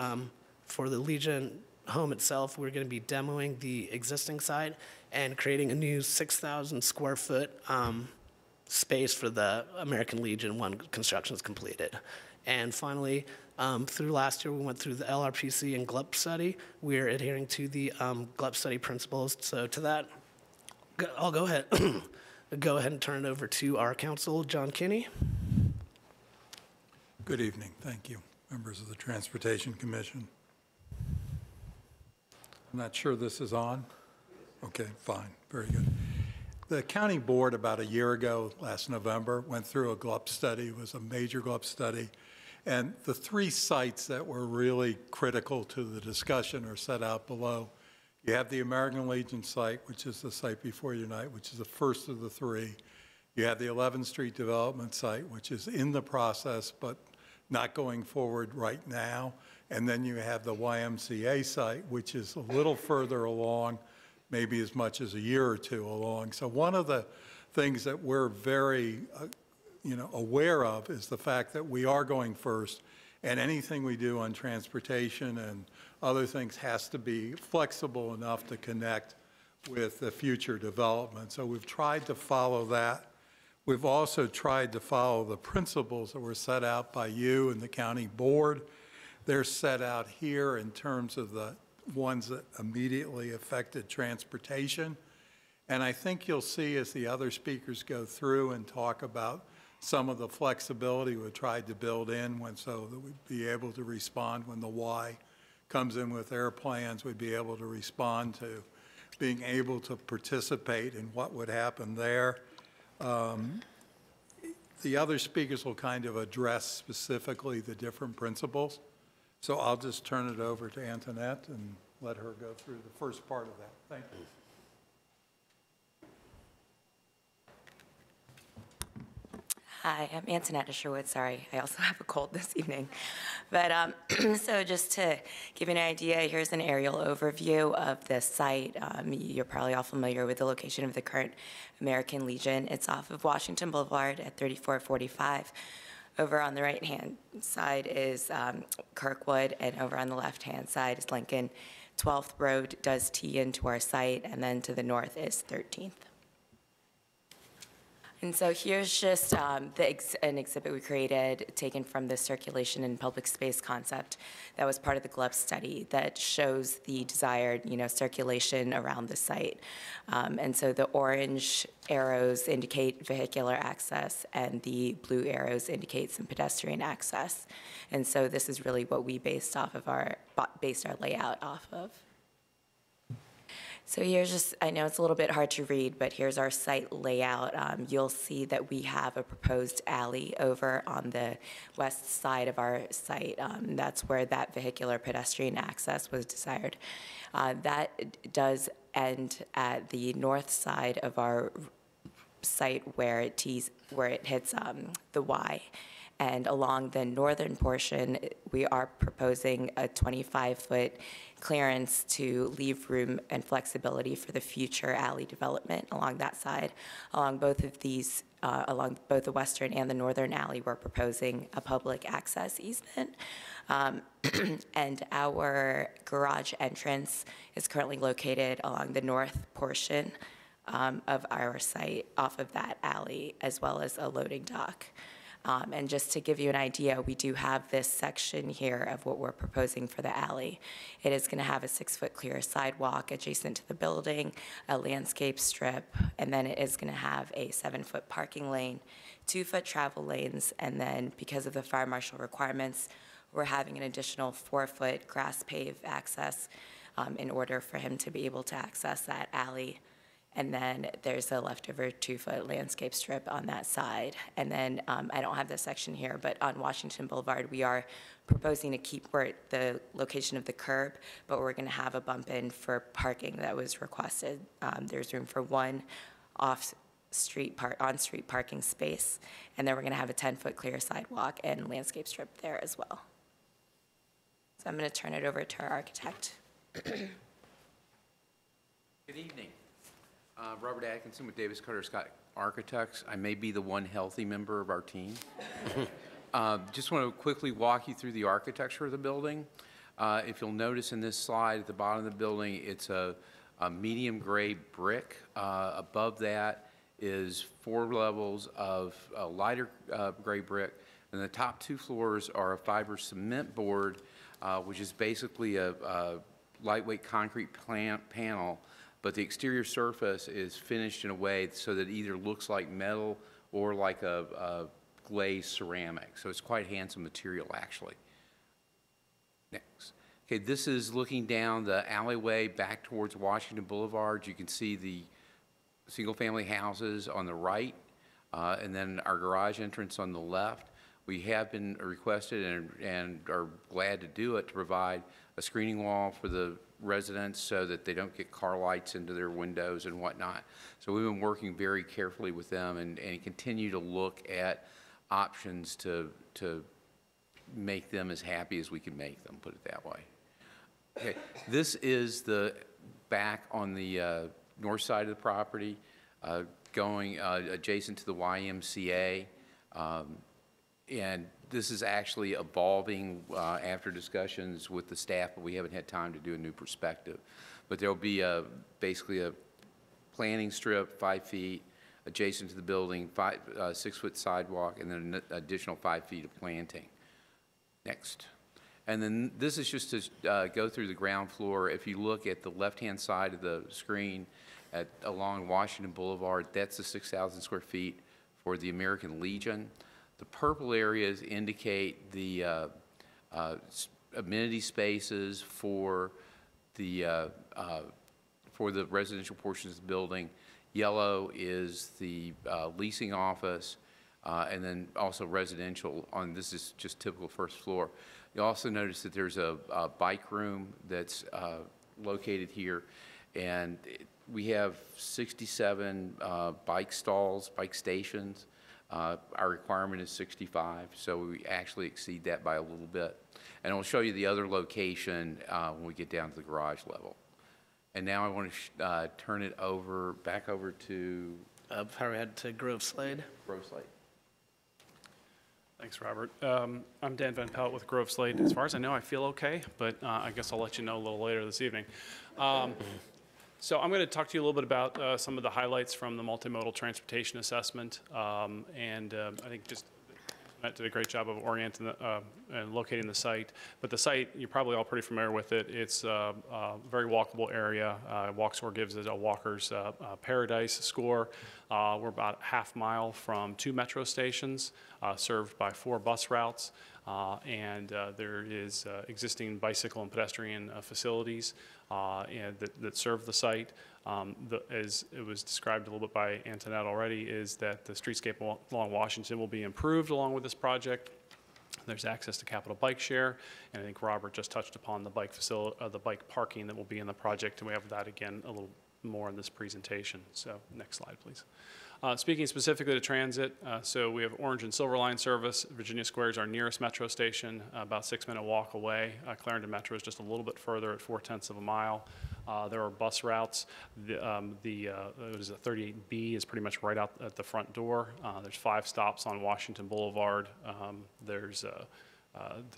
for the Legion home itself, we're going to be demoing the existing site and creating a new 6,000 square foot space for the American Legion when construction is completed. And finally, through last year, we went through the LRPC and GLUP study. We're adhering to the GLUP study principles. So to that, I'll go ahead and turn it over to our counsel, John Kinney. Good evening. Thank you, members of the Transportation Commission. I'm not sure this is on. Okay, fine, very good. The county board about a year ago, last November, went through a GLUP study. It was a major GLUP study. And the 3 sites that were really critical to the discussion are set out below. You have the American Legion site, which is the site before Unite, which is the first of the 3. You have the 11th Street Development site, which is in the process, but not going forward right now. And then you have the YMCA site, which is a little further along, maybe as much as a year or 2 along. So one of the things that we're very aware of is the fact that we are going first, and anything we do on transportation and other things has to be flexible enough to connect with the future development. So we've tried to follow that. We've also tried to follow the principles that were set out by you and the county board. They're set out here in terms of the ones that immediately affected transportation. And I think you'll see as the other speakers go through and talk about some of the flexibility we tried to build in so that we'd be able to respond when the Y comes in with their plans, we'd be able to respond to being able to participate in what would happen there. The other speakers will kind of address specifically the different principles. So I'll just turn it over to Antoinette and let her go through the first part of that. Thank you. Hi, I'm Antoinette Sherwood. Sorry, I also have a cold this evening. But so just to give you an idea, here's an aerial overview of this site. You're probably all familiar with the location of the current American Legion. It's off of Washington Boulevard at 3445. Over on the right-hand side is Kirkwood, and over on the left-hand side is Lincoln. 12th Road does tee into our site, and then to the north is 13th. And so here's just an exhibit we created, taken from the circulation and public space concept that was part of the GLUP study that shows the desired, circulation around the site. And so the orange arrows indicate vehicular access, and the blue arrows indicate some pedestrian access. And so this is really what we based our layout off of. So here's just, I know it's a little bit hard to read, but here's our site layout. You'll see that we have a proposed alley over on the west side of our site. That's where that vehicular pedestrian access was desired. That does end at the north side of our site where it hits the Y. And along the northern portion, we are proposing a 25-foot clearance to leave room and flexibility for the future alley development along that side. Along both of these, along both the western and the northern alley, we're proposing a public access easement. And our garage entrance is currently located along the north portion of our site off of that alley, as well as a loading dock. And just to give you an idea, we do have this section here of what we're proposing for the alley. It is going to have a 6-foot clear sidewalk adjacent to the building, a landscape strip, and then it is going to have a 7-foot parking lane, 2-foot travel lanes, and then because of the fire marshal requirements, we're having an additional 4-foot grass pave access in order for him to be able to access that alley. And then there's a leftover 2-foot landscape strip on that side. And then I don't have this section here, but on Washington Boulevard, we are proposing to keep the location of the curb, but we're going to have a bump in for parking that was requested. There's room for one on-street parking space, and then we're going to have a 10-foot clear sidewalk and landscape strip there as well. So I'm going to turn it over to our architect. Good evening. Robert Atkinson with Davis Carter Scott Architects. I may be the one healthy member of our team. Just want to quickly walk you through the architecture of the building. If you'll notice in this slide at the bottom of the building, it's a medium gray brick. Above that is 4 levels of lighter gray brick. And the top 2 floors are a fiber cement board, which is basically a lightweight concrete panel, but the exterior surface is finished in a way so that it either looks like metal or like a glazed ceramic. So it's quite handsome material, actually. Next. Okay, this is looking down the alleyway back towards Washington Boulevard. You can see the single-family houses on the right, and then our garage entrance on the left. We have been requested and are glad to do it to provide a screening wall for the residents so that they don't get car lights into their windows and whatnot. So we've been working very carefully with them and continue to look at options to make them as happy as we can make them, put it that way. Okay, this is the back on the north side of the property, going adjacent to the YMCA. And this is actually evolving after discussions with the staff, but we haven't had time to do a new perspective. But there'll be basically a planting strip, 5 feet, adjacent to the building, 6-foot sidewalk, and then an additional 5 feet of planting. Next. And then this is just to go through the ground floor. If you look at the left-hand side of the screen along Washington Boulevard, that's the 6,000 square feet for the American Legion. The purple areas indicate the amenity spaces for the residential portions of the building. Yellow is the leasing office, and then also residential on, this is just typical first floor. You also notice that there's a bike room that's located here, and we have 67 bike stalls, bike stations. Our requirement is 65, so we actually exceed that by a little bit. And I'll show you the other location when we get down to the garage level. And now I want to turn it back over to... Power head to Grove Slade. Grove Slade. Thanks, Robert. I'm Dan Van Pelt with Grove Slade. As far as I know, I feel okay, but I guess I'll let you know a little later this evening. So I'm going to talk to you a little bit about some of the highlights from the multimodal transportation assessment, and I think just Matt did a great job of orienting and locating the site. But the site, you're probably all pretty familiar with it. It's a very walkable area. WalkScore gives it a walker's paradise score. We're about a half mile from 2 metro stations, served by 4 bus routes. And there is existing bicycle and pedestrian facilities that serve the site. As it was described a little bit by Antoinette already, is that the streetscape along Washington will be improved along with this project. There's access to Capital Bike Share, and I think Robert just touched upon the bike the bike parking that will be in the project, and we have that again a little more in this presentation. So next slide, please. Speaking specifically to transit, so we have Orange and Silver Line service. Virginia Square is our nearest metro station, about 6-minute walk away. Clarendon Metro is just a little bit further at 0.4 of a mile. There are bus routes. The 38B is pretty much right out at the front door. There's 5 stops on Washington Boulevard. There's the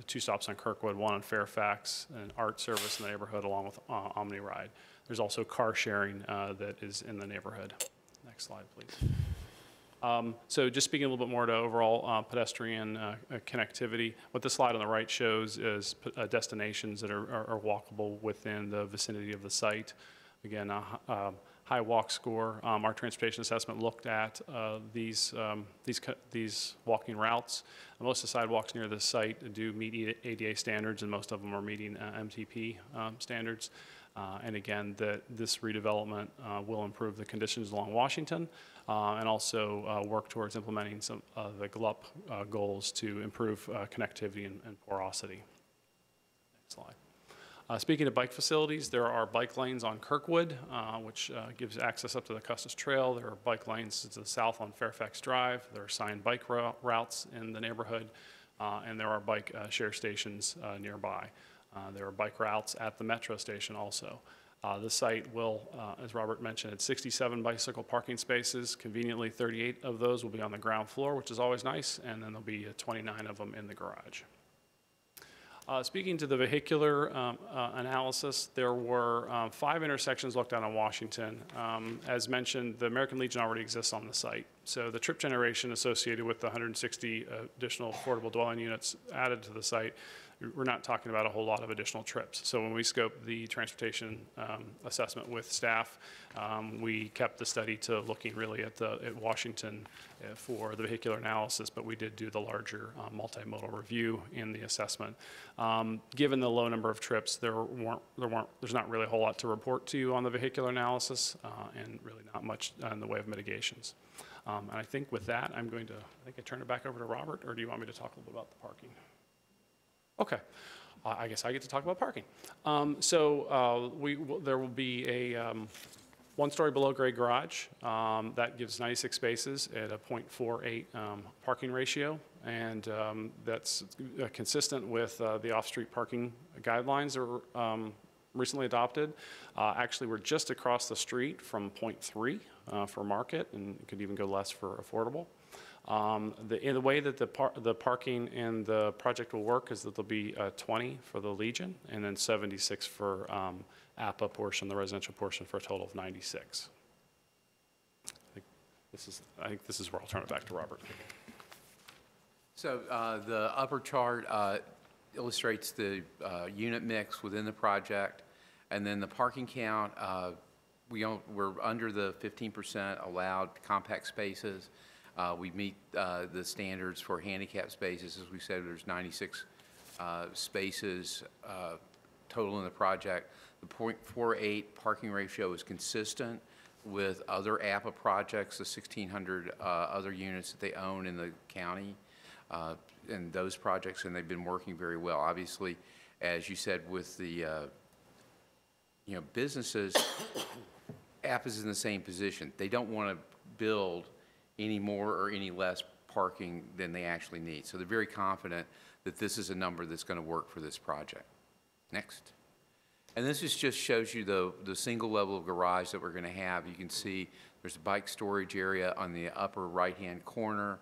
2 stops on Kirkwood, 1 on Fairfax, an art service in the neighborhood along with OmniRide. There's also car sharing that is in the neighborhood. Next slide, please. So just speaking a little bit more to overall pedestrian connectivity, what the slide on the right shows is destinations that are walkable within the vicinity of the site. Again, high walk score. Our transportation assessment looked at these walking routes. Most of the sidewalks near the site do meet ADA standards, and most of them are meeting MTP standards. And again, this redevelopment will improve the conditions along Washington and also work towards implementing some of the GLUP goals to improve connectivity and porosity. Next slide. Speaking of bike facilities, there are bike lanes on Kirkwood, which gives access up to the Custis Trail. There are bike lanes to the south on Fairfax Drive. There are signed bike routes in the neighborhood, and there are bike share stations nearby. There are bike routes at the metro station also. The site will, as Robert mentioned, it's 67 bicycle parking spaces. Conveniently, 38 of those will be on the ground floor, which is always nice, and then there'll be 29 of them in the garage. Speaking to the vehicular analysis, there were 5 intersections looked at on Washington. As mentioned, the American Legion already exists on the site. So the trip generation associated with the 160 additional affordable dwelling units added to the site we're not talking about a whole lot of additional trips. So when we scoped the transportation assessment with staff, we kept the study to looking really at Washington for the vehicular analysis, but we did do the larger multimodal review in the assessment. Given the low number of trips, there's not really a whole lot to report to you on the vehicular analysis, and really not much in the way of mitigations. And I think with that, I turn it back over to Robert, or do you want me to talk a little bit about the parking? Okay, I guess I get to talk about parking. There will be a one-story below-grade garage that gives 96 spaces at a 0.48 parking ratio, and that's consistent with the off-street parking guidelines that were recently adopted. Actually, we're just across the street from 0.3 for market, and it could even go less for affordable. The way that the parking and the project will work is that there'll be 20 for the Legion and then 76 for APA portion, the residential portion, for a total of 96. I think this is where I'll turn it back to Robert. So the upper chart illustrates the unit mix within the project, and then the parking count. We're under the 15% allowed compact spaces. We meet the standards for handicap spaces. As we said, there's 96 spaces total in the project. The 0.48 parking ratio is consistent with other APA projects, the 1,600 other units that they own in the county, and those projects, and they've been working very well. Obviously, as you said, with the businesses, APA's in the same position. They don't want to build any more or any less parking than they actually need. So they're very confident that this is a number that's going to work for this project. Next. And this just shows you the single level of garage that we're going to have. You can see there's a bike storage area on the upper right-hand corner.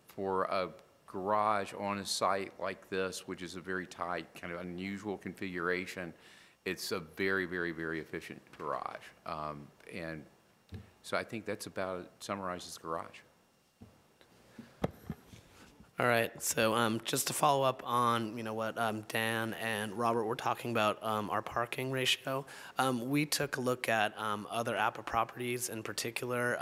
For a garage on a site like this, which is a very tight, kind of unusual configuration, it's a very, very, very efficient garage. And so I think that's about summarizes the garage. All right, so just to follow up on what Dan and Robert were talking about, our parking ratio, we took a look at other APA properties, in particular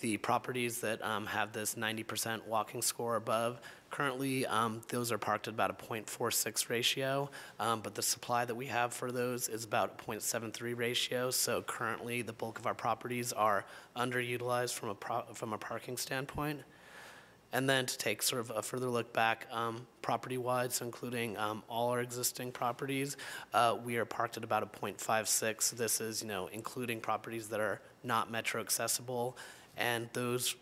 the properties that have this 90% walking score above. Currently, those are parked at about a 0.46 ratio, but the supply that we have for those is about a 0.73 ratio. So currently, the bulk of our properties are underutilized from a parking standpoint. And then to take sort of a further look back, property-wide, so including all our existing properties, we are parked at about a 0.56. This is, including properties that are not metro accessible, and those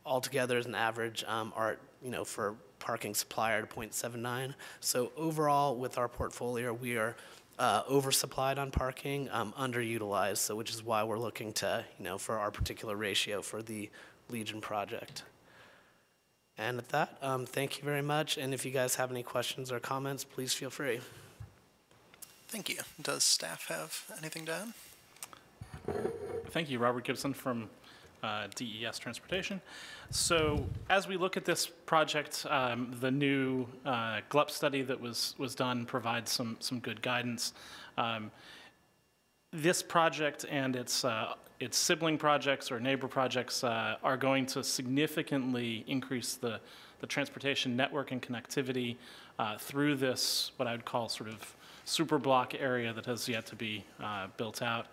altogether as an average are, for parking supply are at 0.79. So overall, with our portfolio, we are oversupplied on parking, underutilized. So which is why we're looking to, for our particular ratio for the Legion project. And with that, thank you very much. And if you guys have any questions or comments, please feel free. Thank you. Does staff have anything to add? Thank you, Robert Gibson from DES Transportation. So as we look at this project, the new GLUP study that was done provides some good guidance. This project and its sibling projects or neighbor projects are going to significantly increase the transportation network and connectivity through this, what I would call sort of super block area that has yet to be built out.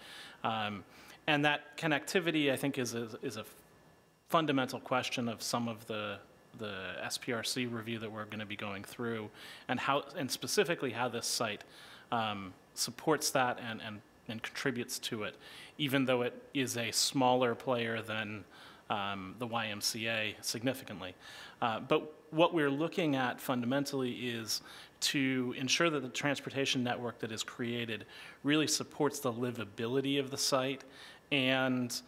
And that connectivity, I think, is a fundamental question of some of the SPRC review that we're going to be going through, and specifically how this site supports that and contributes to it, even though it is a smaller player than the YMCA significantly. But what we're looking at fundamentally is to ensure that the transportation network that is created really supports the livability of the site and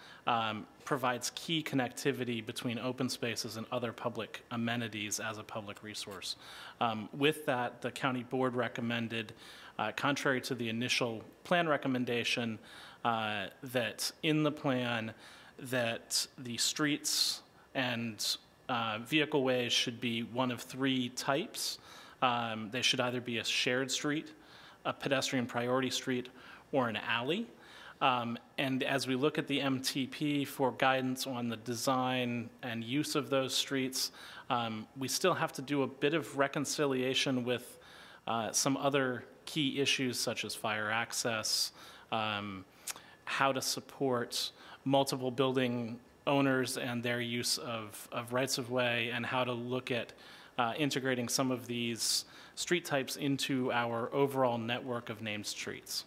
provides key connectivity between open spaces and other public amenities as a public resource. With that, the county board recommended, contrary to the initial plan recommendation, that in the plan that the streets and vehicle ways should be one of three types. They should either be a shared street, a pedestrian priority street, or an alley. And as we look at the MTP for guidance on the design and use of those streets, we still have to do a bit of reconciliation with some other key issues such as fire access, how to support multiple building owners and their use of rights-of-way, and how to look at integrating some of these street types into our overall network of named streets.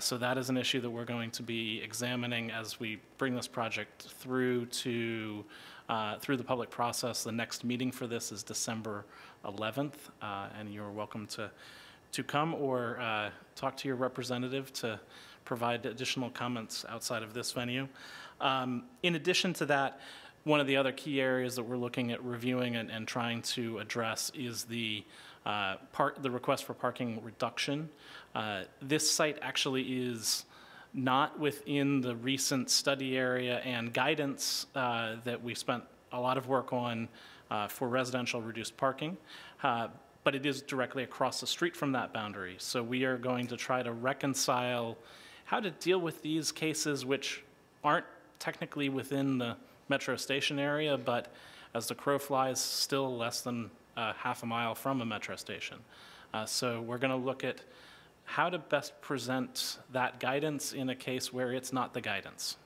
So that is an issue that we're going to be examining as we bring this project through to through the public process. The next meeting for this is December 11th, and you're welcome to come or talk to your representative to provide additional comments outside of this venue. In addition to that, one of the other key areas that we're looking at reviewing and trying to address is the request for parking reduction. This site actually is not within the recent study area and guidance that we spent a lot of work on for residential reduced parking, but it is directly across the street from that boundary. So we are going to try to reconcile how to deal with these cases which aren't technically within the metro station area, but as the crow flies, still less than half a mile from a metro station. So we're going to look at how to best present that guidance in a case where it's not the guidance.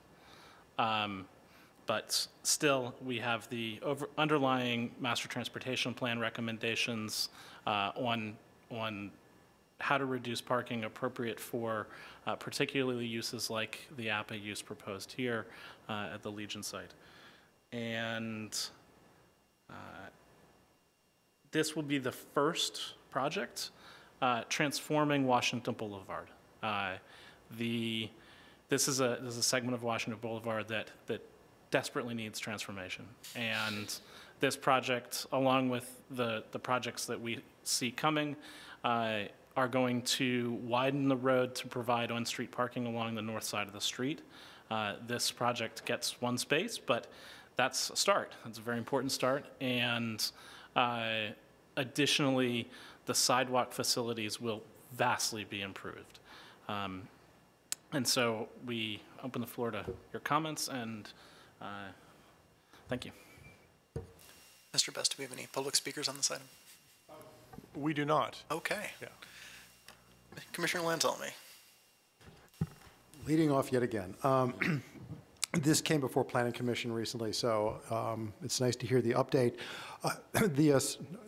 But still, we have the underlying master transportation plan recommendations on how to reduce parking appropriate for particularly uses like the APA use proposed here at the Legion site. And this will be the first project transforming Washington Boulevard. This is a segment of Washington Boulevard that desperately needs transformation. And this project, along with the projects that we see coming, are going to widen the road to provide on-street parking along the north side of the street. This project gets one space, but that's a start. That's a very important start. And additionally, the sidewalk facilities will vastly be improved. And so we open the floor to your comments, and thank you. Mr. Best, do we have any public speakers on this item? We do not. Okay. Yeah. Commissioner Lanzelmi. Leading off yet again. This came before Planning Commission recently, so it's nice to hear the update.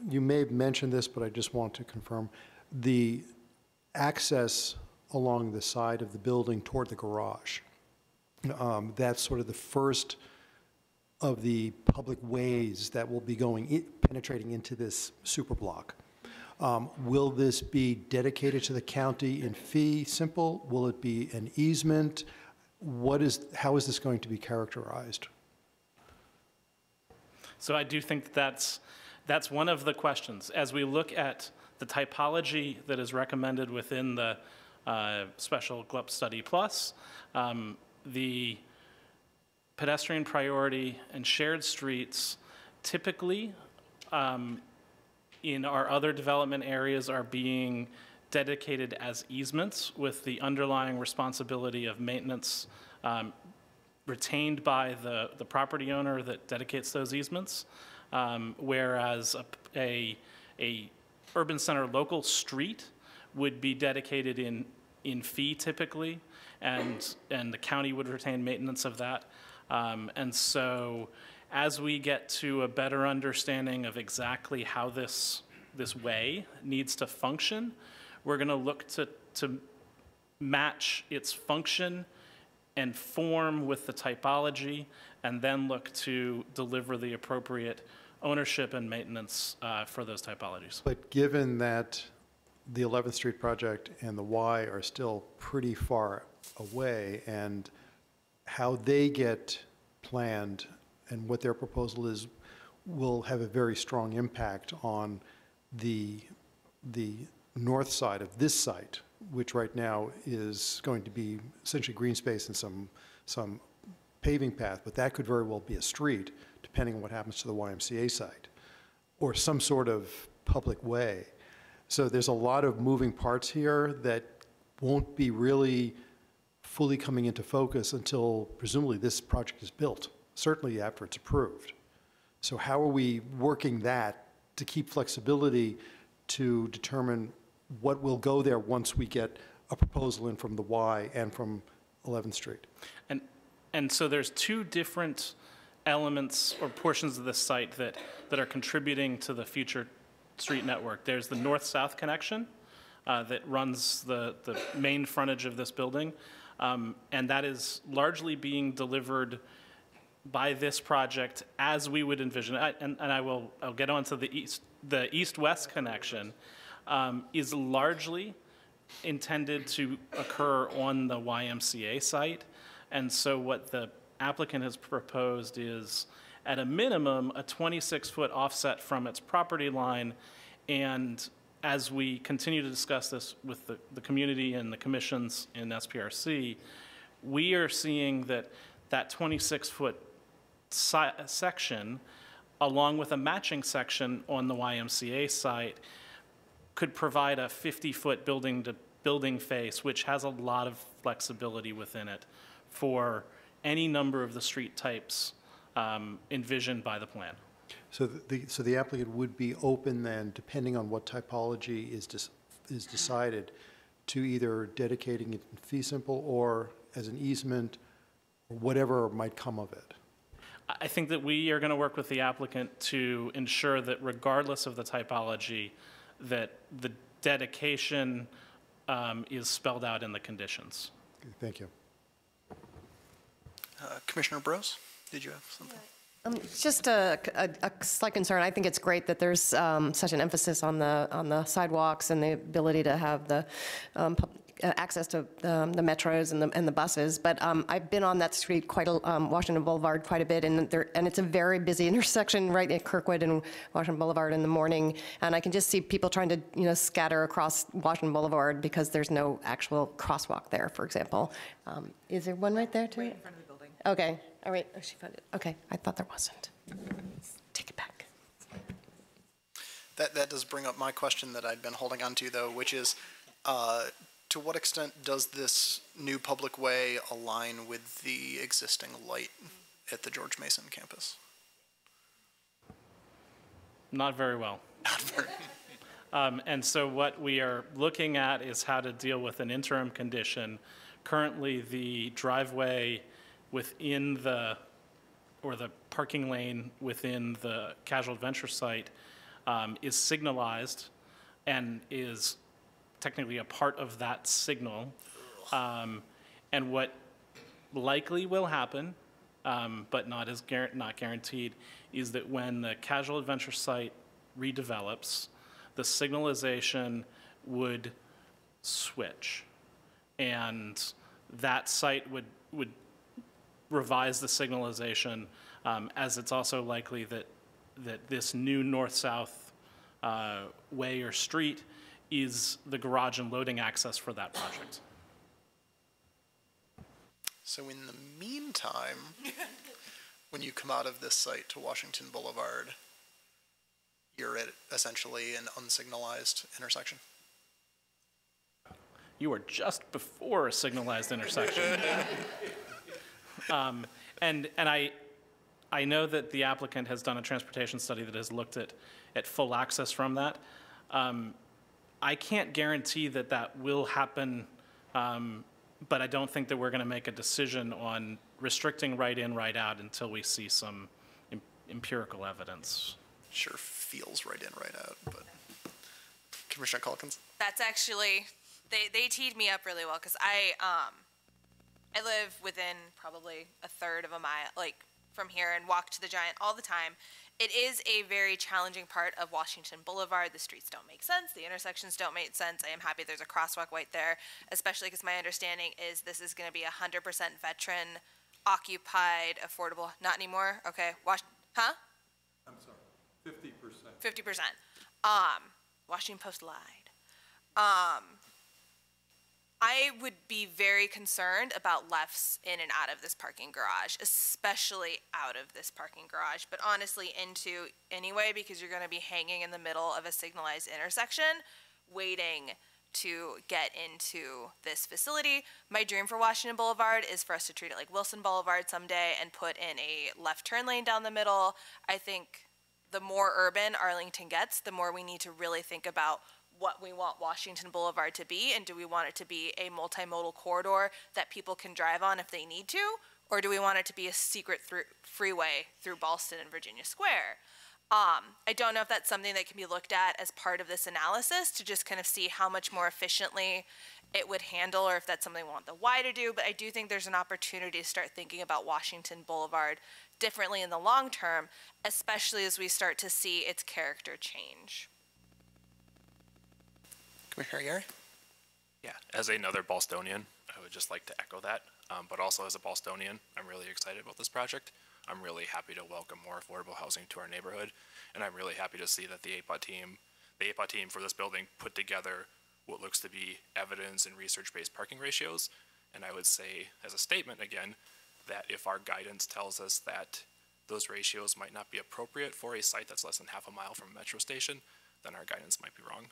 You may have mentioned this, but I just want to confirm. The access along the side of the building toward the garage, that's sort of the first of the public ways that will be penetrating into this super block. Will this be dedicated to the county in fee simple? Will it be an easement? How is this going to be characterized? So I do think that's one of the questions. As we look at the typology that is recommended within the Special GLUP Study Plus, the pedestrian priority and shared streets typically in our other development areas are being dedicated as easements with the underlying responsibility of maintenance retained by the property owner that dedicates those easements, whereas a urban center local street would be dedicated in fee typically, and the county would retain maintenance of that. And so as we get to a better understanding of exactly how this way needs to function, we're going to look to match its function and form with the typology, and then look to deliver the appropriate ownership and maintenance for those typologies. But given that the 11th Street project and the Y are still pretty far away, and how they get planned and what their proposal is will have a very strong impact on the north side of this site, which right now is going to be essentially green space and some paving path, but that could very well be a street, depending on what happens to the YMCA site, or some sort of public way. So there's a lot of moving parts here that won't be really fully coming into focus until presumably this project is built, certainly after it's approved. So how are we working that to keep flexibility to determine what will go there once we get a proposal in from the Y and from 11th Street? And so there's two different elements or portions of this site that are contributing to the future street network. There's the north-south connection that runs the main frontage of this building, and that is largely being delivered by this project as we would envision it. I'll get on to the east. The east-west connection is largely intended to occur on the YMCA site. And so what the applicant has proposed is, at a minimum, a 26-foot offset from its property line. And as we continue to discuss this with the community and the commissions in SPRC, we are seeing that 26-foot section, along with a matching section on the YMCA site, could provide a 50-foot building-to-building face, which has a lot of flexibility within it for any number of the street types envisioned by the plan. So the applicant would be open then, depending on what typology is decided, to either dedicating it in fee simple or as an easement, or whatever might come of it? I think that we are going to work with the applicant to ensure that regardless of the typology, that the dedication is spelled out in the conditions. Okay, thank you. Commissioner Brose, did you have something? Just a slight concern. I think it's great that there's such an emphasis on the sidewalks and the ability to have the access to the metros and the buses. But I've been on that street Washington Boulevard quite a bit, and it's a very busy intersection right at Kirkwood and Washington Boulevard in the morning. And I can just see people trying to scatter across Washington Boulevard because there's no actual crosswalk there, for example. Is there one right there too? Right in front of the building. Okay. All right. Oh, she found it. Okay. I thought there wasn't. Take it back. That does bring up my question that I'd been holding on to, though, which is, to what extent does this new public way align with the existing light at the George Mason campus? Not very well. Not very. And so what we are looking at is how to deal with an interim condition. Currently, the driveway within the parking lane within the casual adventure site is signalized and is technically a part of that signal. And what likely will happen, but not guaranteed, is that when the casual adventure site redevelops, the signalization would switch. And that site would revise the signalization, as it's also likely that this new north-south way or street is the garage and loading access for that project. So in the meantime, when you come out of this site to Washington Boulevard, you're at essentially an unsignalized intersection? You are just before a signalized intersection. And I know that the applicant has done a transportation study that has looked at full access from that. I can't guarantee that will happen, but I don't think that we're going to make a decision on restricting right in, right out until we see some empirical evidence. Sure feels right in, right out, but Commissioner Calkins? That's actually, they teed me up really well, because I live within probably a third of a mile, like from here, and walk to the Giant all the time. It is a very challenging part of Washington Boulevard. The streets don't make sense. The intersections don't make sense. I am happy there's a crosswalk right there, especially because my understanding is this is going to be 100% veteran occupied, affordable. Not anymore? Okay. Huh? I'm sorry, 50%. 50%. Washington Post lied. I would be very concerned about lefts in and out of this parking garage, especially out of this parking garage, but honestly into anyway, because you're going to be hanging in the middle of a signalized intersection waiting to get into this facility. My dream for Washington Boulevard is for us to treat it like Wilson Boulevard someday and put in a left turn lane down the middle. I think the more urban Arlington gets, the more we need to really think about what we want Washington Boulevard to be, and do we want it to be a multimodal corridor that people can drive on if they need to, or do we want it to be a secret freeway through Ballston and Virginia Square? I don't know if that's something that can be looked at as part of this analysis to just kind of see how much more efficiently it would handle, or if that's something we want the Y to do, but I do think there's an opportunity to start thinking about Washington Boulevard differently in the long term, especially as we start to see its character change. Commissioner Gary? Yeah, as another Ballstonian, I would just like to echo that, but also as a Ballstonian, I'm really excited about this project. I'm really happy to welcome more affordable housing to our neighborhood, and I'm really happy to see that the APOT team for this building put together what looks to be evidence and research-based parking ratios. And I would say, as a statement again, that if our guidance tells us that those ratios might not be appropriate for a site that's less than half a mile from a metro station, then our guidance might be wrong,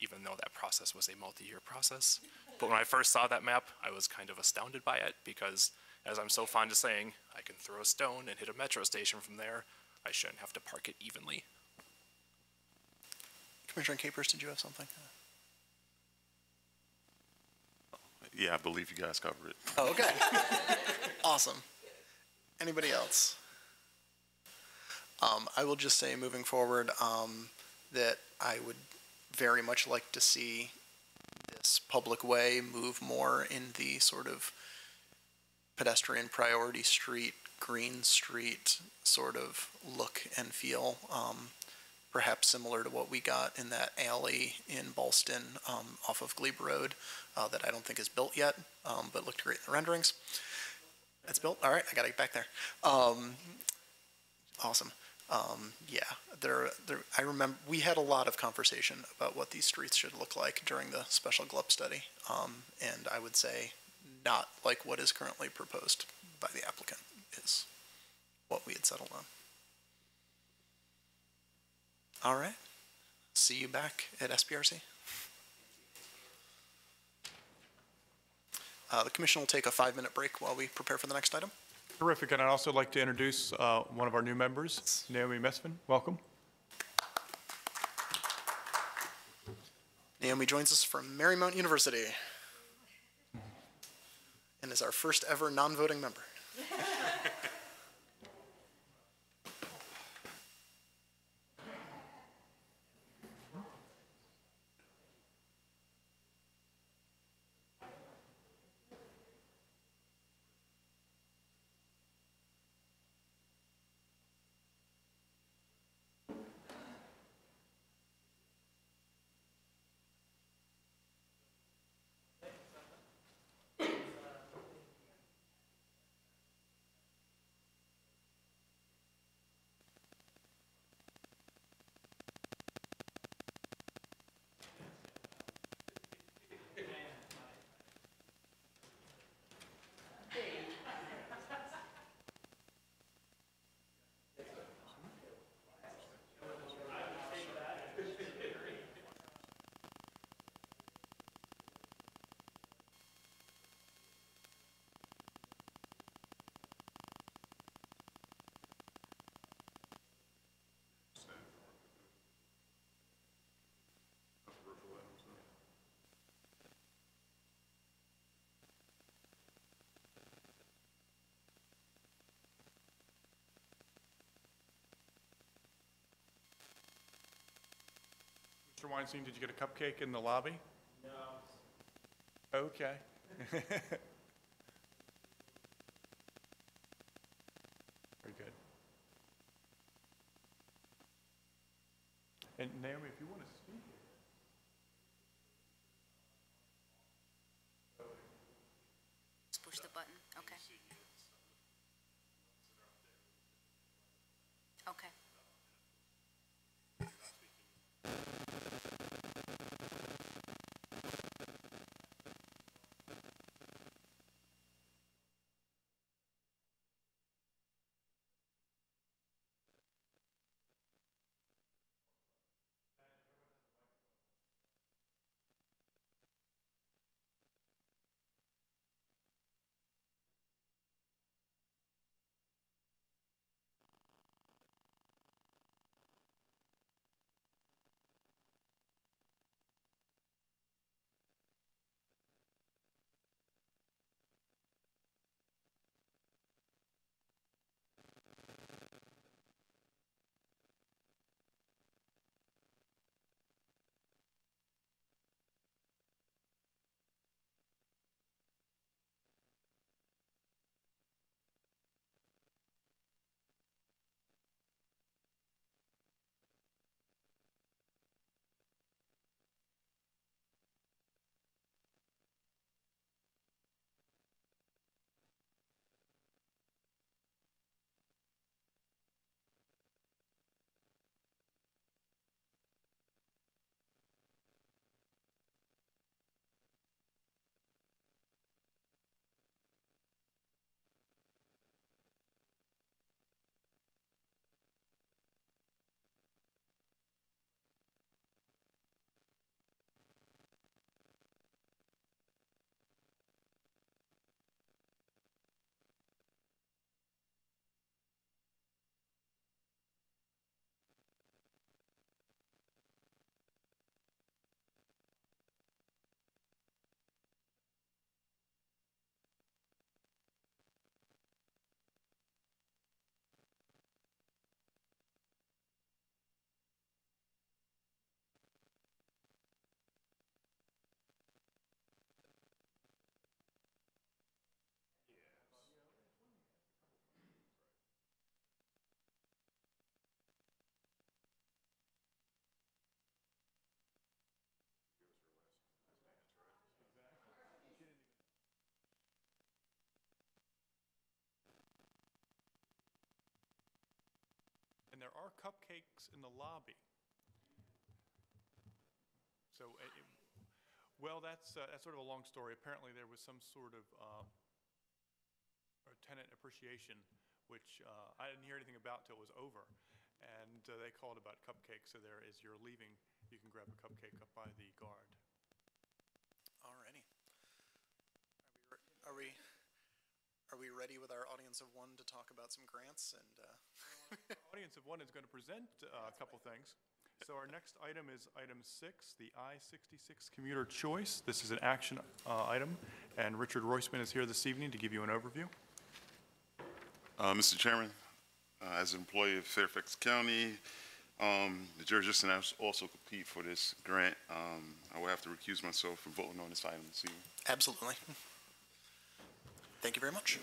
even though that process was a multi-year process. But when I first saw that map, I was kind of astounded by it, because as I'm so fond of saying, I can throw a stone and hit a metro station from there. I shouldn't have to park it evenly. Commissioner Capers, did you have something? Yeah, I believe you guys covered it. Oh, okay. Awesome. Anybody else? I will just say, moving forward, that I would very much like to see this public way move more in the sort of pedestrian priority street, green street sort of look and feel, perhaps similar to what we got in that alley in Ballston off of Glebe Road that I don't think is built yet, but looked great in the renderings. It's built? All right, I got to get back there. Awesome. Yeah, I remember we had a lot of conversation about what these streets should look like during the special GLUP study, and I would say not like what is currently proposed by the applicant is what we had settled on. All right. See you back at SPRC. The commission will take a 5-minute break while we prepare for the next item. Terrific, and I'd also like to introduce one of our new members, Naomi Mesfin. Welcome. Naomi joins us from Marymount University and is our first ever non-voting member. Mr. Weinstein, did you get a cupcake in the lobby? No. Okay. Very good. And Naomi, if you want to speak. Just push the button. Okay. Okay. cupcakes in the lobby. So, well, that's sort of a long story. Apparently, there was some sort of tenant appreciation, which I didn't hear anything about till it was over. And they called about cupcakes. So there, as you're leaving, you can grab a cupcake up by the guard. Alrighty. Are we ready with our audience of one to talk about some grants? And Our audience of one is going to present a couple things. So our next item is item 6, the I-66 commuter choice. This is an action item, and Richard Roisman is here this evening to give you an overview. Mr. Chairman, as an employee of Fairfax County, the jurisdiction has also compete for this grant. I will have to recuse myself from voting on this item this evening. Absolutely. Thank you very much.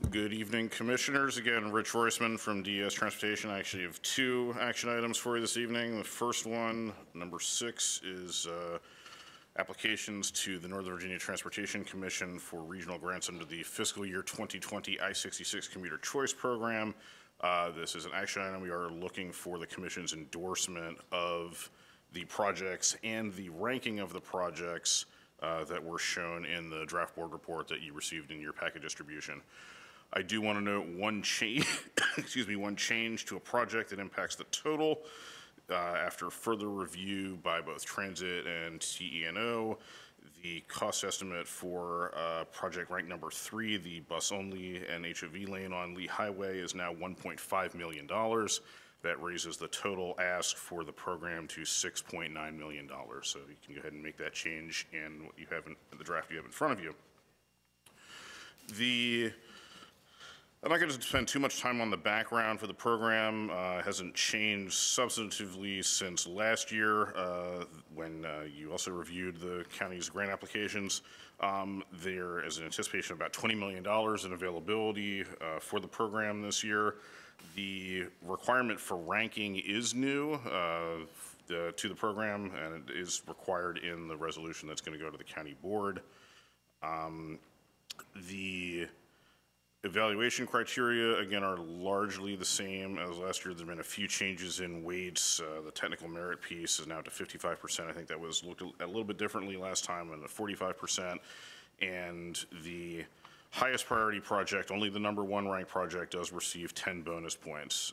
Good evening, Commissioners. Again, Rich Roisman from DS Transportation. I actually have 2 action items for you this evening. The first one, number 6, is applications to the Northern Virginia Transportation Commission for regional grants under the fiscal year 2020 I-66 Commuter Choice Program. This is an action item. We are looking for the Commission's endorsement of the projects and the ranking of the projects that were shown in the draft board report that you received in your packet distribution. I do want to note one change, one change to a project that impacts the total. After further review by both Transit and TE&O, the cost estimate for project rank number 3, the bus only and HOV lane on Lee Highway, is now $1.5 million. That raises the total ask for the program to $6.9 million. So you can go ahead and make that change in what you have in the draft you have in front of you. I'm not going to spend too much time on the background for the program. It hasn't changed substantively since last year when you also reviewed the county's grant applications. There is an anticipation of about $20 million in availability for the program this year. The requirement for ranking is new to the program, and it is required in the resolution that's going to go to the county board. The evaluation criteria, again, are largely the same as last year. There have been a few changes in weights. The technical merit piece is now to 55%. I think that was looked at a little bit differently last time, and at 45%. And the highest priority project, only the number 1 ranked project, does receive 10 bonus points.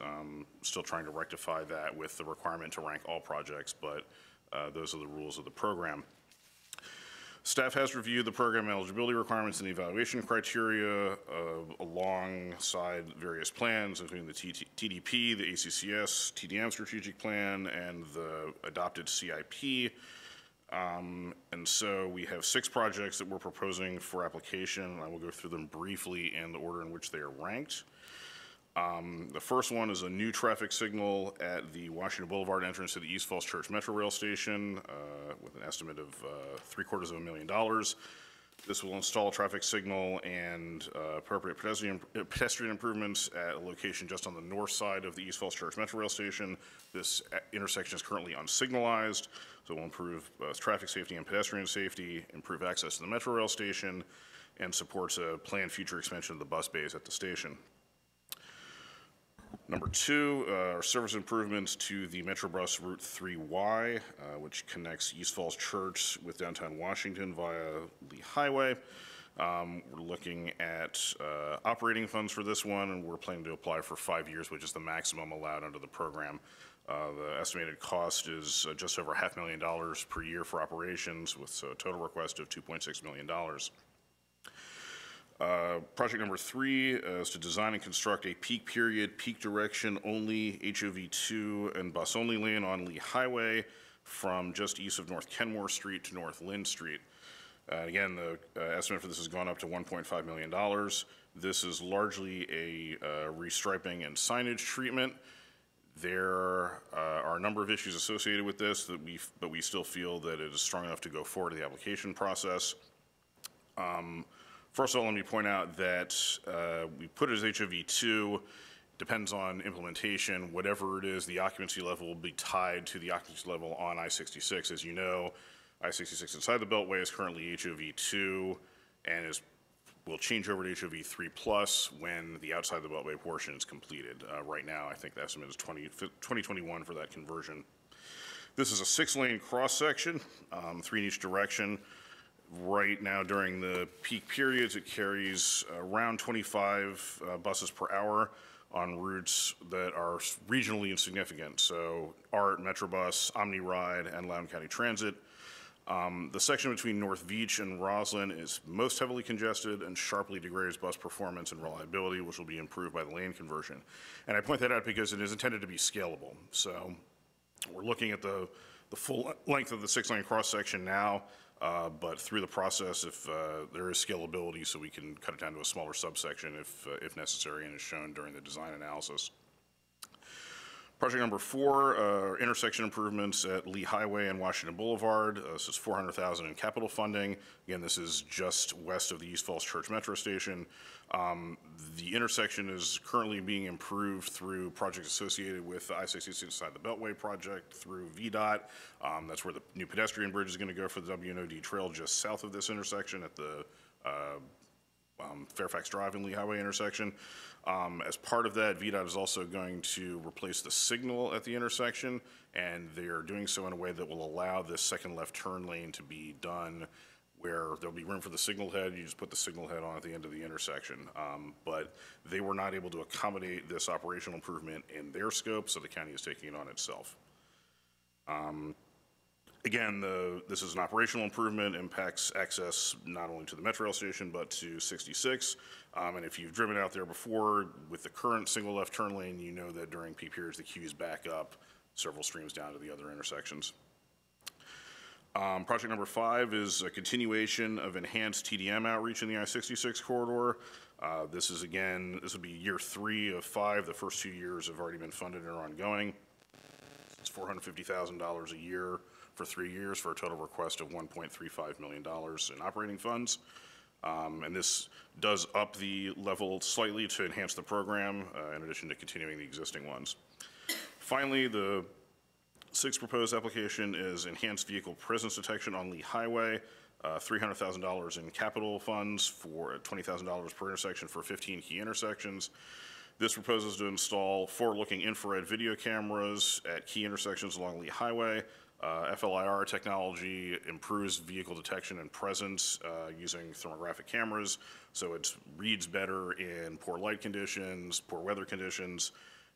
Still trying to rectify that with the requirement to rank all projects, but those are the rules of the program. Staff has reviewed the program eligibility requirements and the evaluation criteria alongside various plans, including the TDP, the ACCS, TDM strategic plan, and the adopted CIP. And so we have 6 projects that we're proposing for application. I will go through them briefly in the order in which they are ranked. The first one is a new traffic signal at the Washington Boulevard entrance to the East Falls Church Metro Rail Station with an estimate of $750,000. This will install a traffic signal and appropriate pedestrian improvements at a location just on the north side of the East Falls Church Metro Rail Station. This intersection is currently unsignalized, so it will improve traffic safety and pedestrian safety, improve access to the Metro Rail Station, and supports a planned future expansion of the bus bays at the station. Number 2 are service improvements to the Metrobus Route 3Y, which connects East Falls Church with downtown Washington via Lee Highway. We're looking at operating funds for this one, and we're planning to apply for 5 years, which is the maximum allowed under the program. The estimated cost is just over $500,000 per year for operations, with a total request of $2.6 million. Project number 3 is to design and construct a peak period, peak direction only HOV2 and bus only lane on Lee Highway from just east of North Kenmore Street to North Lynn Street. Again, the estimate for this has gone up to $1.5 million. This is largely a restriping and signage treatment. There are a number of issues associated with this, but we still feel that it is strong enough to go forward to the application process. First of all, let me point out that we put it as HOV2, depends on implementation. Whatever it is, the occupancy level will be tied to the occupancy level on I-66. As you know, I-66 inside the Beltway is currently HOV2 and is will change over to HOV 3+ when the outside of the Beltway portion is completed. Right now, I think the estimate is 2021 for that conversion. This is a 6-lane cross-section, 3 in each direction. Right now, during the peak periods, it carries around 25 buses per hour on routes that are regionally insignificant. So ART, Metrobus, OmniRide, and Loudoun County Transit. The section between North Beach and Roslyn is most heavily congested and sharply degrades bus performance and reliability, which will be improved by the lane conversion. And I point that out because it is intended to be scalable. So we're looking at the full length of the 6-lane cross-section now, but through the process, if there is scalability, so we can cut it down to a smaller subsection if necessary, and is shown during the design analysis. Project number 4, intersection improvements at Lee Highway and Washington Boulevard. This is $400,000 in capital funding. Again, this is just west of the East Falls Church Metro Station. The intersection is currently being improved through projects associated with the I-66 inside the Beltway project through VDOT. That's where the new pedestrian bridge is going to go for the WNOD trail just south of this intersection at the Fairfax Drive and Lee Highway intersection. As part of that, VDOT is also going to replace the signal at the intersection, and they are doing so in a way that will allow this second left turn lane to be done where there'll be room for the signal head. You just put the signal head on at the end of the intersection. But they were not able to accommodate this operational improvement in their scope, so the county is taking it on itself. Again, this is an operational improvement, impacts access not only to the Metro Rail station, but to 66. And if you've driven out there before, with the current single left turn lane, you know that during peak periods, the queues back up several streams down to the other intersections. Project number 5 is a continuation of enhanced TDM outreach in the I-66 corridor. This would be year 3 of 5. The first 2 years have already been funded and are ongoing. It's $450,000 a year for 3 years for a total request of $1.35 million in operating funds. And this does up the level slightly to enhance the program, in addition to continuing the existing ones. Finally, the 6th proposed application is enhanced vehicle presence detection on Lee Highway, $300,000 in capital funds for $20,000 per intersection for 15 key intersections. This proposes to install forward-looking infrared video cameras at key intersections along Lee Highway. FLIR technology improves vehicle detection and presence using thermographic cameras, so it reads better in poor light conditions, poor weather conditions.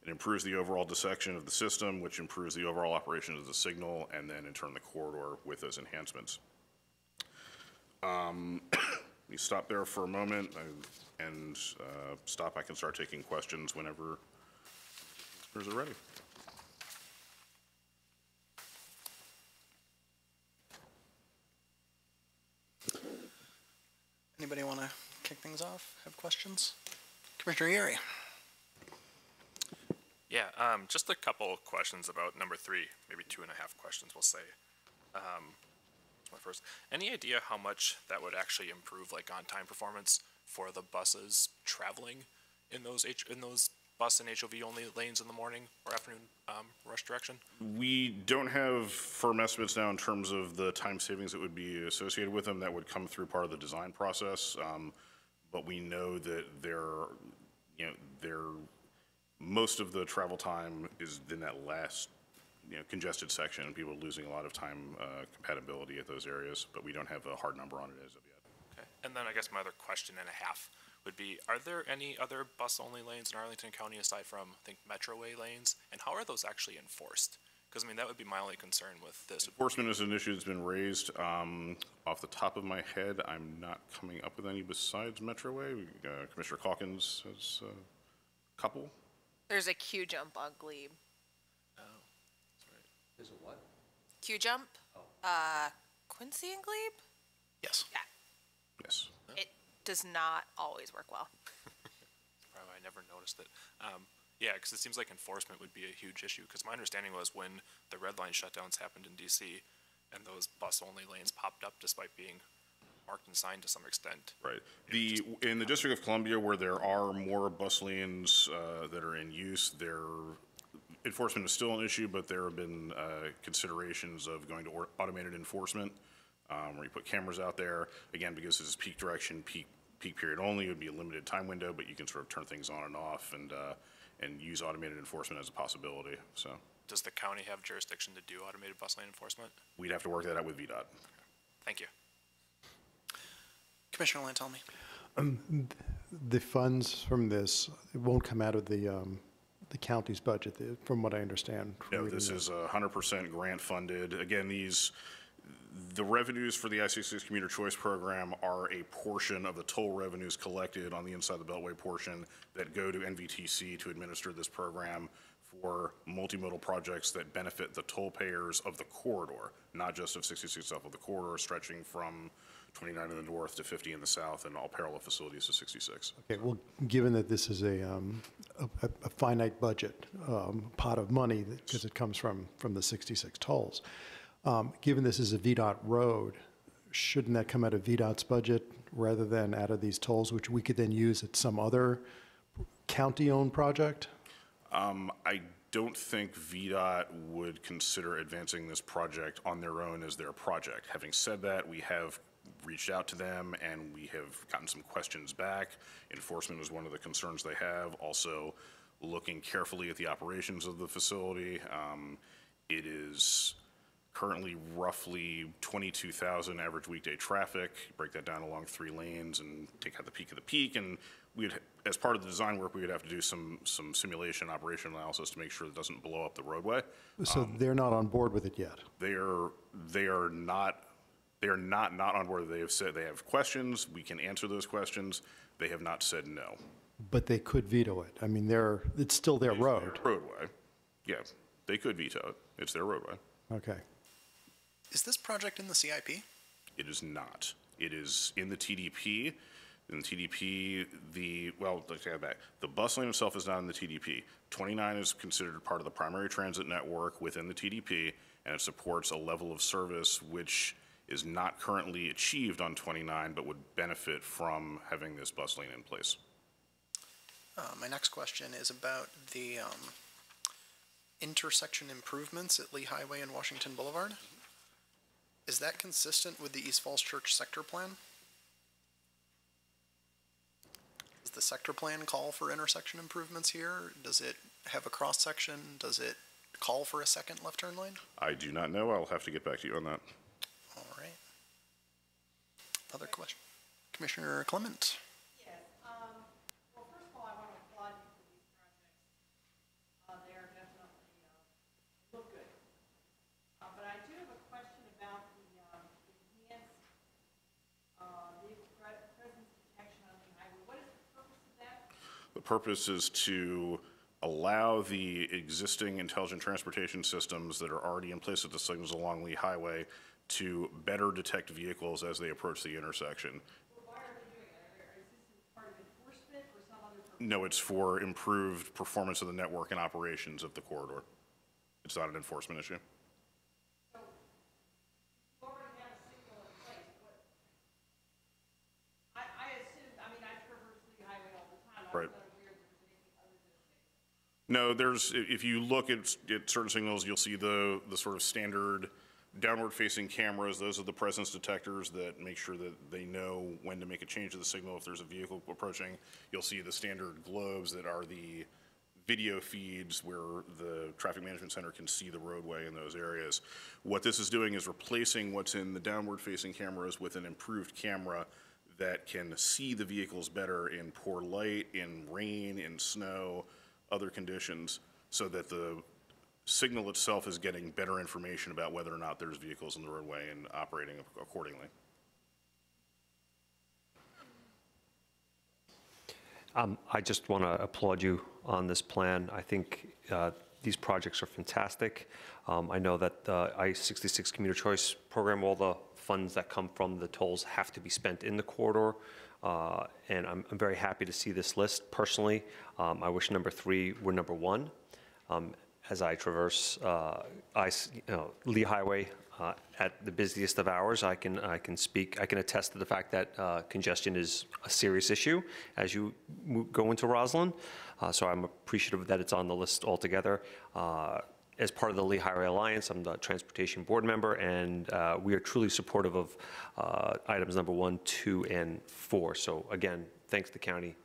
It improves the overall dissection of the system, which improves the overall operation of the signal, and then in turn the corridor with those enhancements. Let me stop there for a moment and I can start taking questions whenever listeners are ready. Anybody want to kick things off? Have questions? Commissioner Erie. Yeah, just a couple questions about number 3, maybe 2.5 questions, we'll say. My first, any idea how much that would actually improve, like, on-time performance for the buses traveling in those bus and HOV only lanes in the morning or afternoon rush direction? We don't have firm estimates now in terms of the time savings that would be associated with them. That would come through part of the design process, but we know that most of the travel time is in that last congested section, and people are losing a lot of time compatibility at those areas, but we don't have a hard number on it as of yet. Okay, and then I guess my other question and a half would be, are there any other bus-only lanes in Arlington County aside from, I think, Metroway lanes, and how are those actually enforced? Because, I mean, that would be my only concern with this. Enforcement is an issue that's been raised. Off the top of my head, I'm not coming up with any besides Metroway. Commissioner Calkins has a couple. There's a Q jump on Glebe. Oh, that's right. There's a what? Q jump? Quincy and Glebe? Yes. Yeah. Yes. It does not always work well. Probably I never noticed it. Yeah, because it seems like enforcement would be a huge issue, because my understanding was when the red line shutdowns happened in DC and those bus-only lanes popped up despite being marked and signed to some extent. Right. In the District of Columbia, where there are more bus lanes that are in use, enforcement is still an issue, but there have been considerations of going to automated enforcement, where you put cameras out there, again, because this is peak direction, peak peak period only. It would be a limited time window, but you can sort of turn things on and off and use automated enforcement as a possibility. So Does the county have jurisdiction to do automated bus lane enforcement? we'd have to work that out with VDOT. Thank you. Commissioner Lantelmi. The funds from this, it won't come out of the county's budget, from what I understand. No, this is 100% grant funded. Again, the revenues for the I-66 Commuter Choice Program are a portion of the toll revenues collected on the inside the Beltway portion that go to NVTC to administer this program for multimodal projects that benefit the toll payers of the corridor, not just of 66 itself, of the corridor stretching from 29 in the north to 50 in the south and all parallel facilities to 66. Okay, well, given that this is a finite budget pot of money, because it comes from the 66 tolls, given this is a VDOT road, shouldn't that come out of VDOT's budget rather than out of these tolls, which we could then use at some other county-owned project? I don't think VDOT would consider advancing this project on their own as their project. Having said that, we have reached out to them and we have gotten some questions back. Enforcement is one of the concerns they have. Also, looking carefully at the operations of the facility. It is currently roughly 22,000 average weekday traffic. Break that down along 3 lanes and take out the peak of the peak. And we'd, as part of the design work, we would have to do some simulation operational analysis to make sure it doesn't blow up the roadway. So they're not on board with it yet? They are not on board. They have said they have questions. We can answer those questions. They have not said no. But they could veto it. I mean, it's still their road. Their roadway. Yeah, they could veto it. It's their roadway. Okay. Is this project in the CIP? It is not. It is in the TDP. In the TDP, let's take that back. The bus lane itself is not in the TDP. 29 is considered part of the primary transit network within the TDP, and it supports a level of service which is not currently achieved on 29, but would benefit from having this bus lane in place. My next question is about the intersection improvements at Lee Highway and Washington Boulevard. Is that consistent with the East Falls Church sector plan? Does the sector plan call for intersection improvements here? Does it have a cross section? Does it call for a second left turn lane? I do not know. I'll have to get back to you on that. All right. Other question? Commissioner Clement? Yes. Well, first of all, I want to applaud you for these projects. They are definitely look good. But I do have a question about the enhanced vehicle presence detection on the highway. What is the purpose of that? The purpose is to allow the existing intelligent transportation systems that are already in place at the signals along Lee Highway to better detect vehicles as they approach the intersection. Why are they doing that? Is this part of enforcement or some other purpose? No, it's for improved performance of the network and operations of the corridor. It's not an enforcement issue. So, you already have a signal in place. I assume, I mean, I traverse Lee Highway all the time. Right. I was unaware there was anything other than a signal. No, if you look at certain signals, you'll see the sort of standard downward-facing cameras. Those are the presence detectors that make sure that they know when to make a change to the signal if there's a vehicle approaching. You'll see the standard globes that are the video feeds where the traffic management center can see the roadway in those areas. What this is doing is replacing what's in the downward-facing cameras with an improved camera that can see the vehicles better in poor light, in rain, in snow, other conditions, so that the signal itself is getting better information about whether or not there's vehicles in the roadway and operating accordingly. I just want to applaud you on this plan. I think these projects are fantastic. I know that the I-66 Commuter Choice Program, all the funds that come from the tolls have to be spent in the corridor. And I'm very happy to see this list. Personally, I wish number 3 were number 1. As I traverse Lee Highway at the busiest of hours, I can attest to the fact that congestion is a serious issue as you go into Roslyn. So I'm appreciative that it's on the list altogether. as part of the Lee Highway Alliance, I'm the Transportation Board member, and we are truly supportive of items number 1, 2, and 4. So again, thanks to the county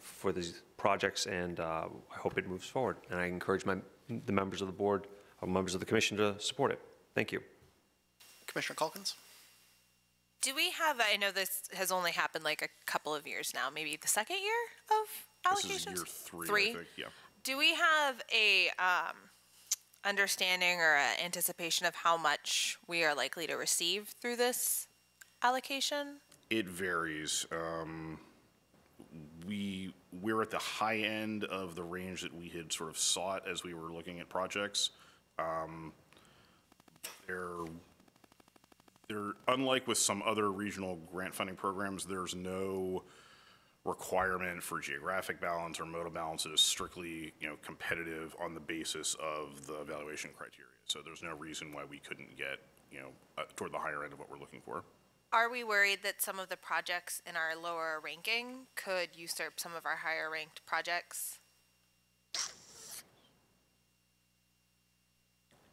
for these projects, and I hope it moves forward. And I encourage the members of the board, or members of the commission, to support it. Thank you. Commissioner Calkins? Do we have, I know this has only happened like a couple of years now, maybe the second year of allocations? This is year 3, I think, yeah. Do we have a understanding or a anticipation of how much we are likely to receive through this allocation? It varies. We're at the high end of the range that we had sort of sought as we were looking at projects. They're unlike with some other regional grant funding programs, there's no requirement for geographic balance or modal balance. It is strictly, competitive on the basis of the evaluation criteria. So there's no reason why we couldn't get, toward the higher end of what we're looking for. Are we worried that some of the projects in our lower ranking could usurp some of our higher ranked projects?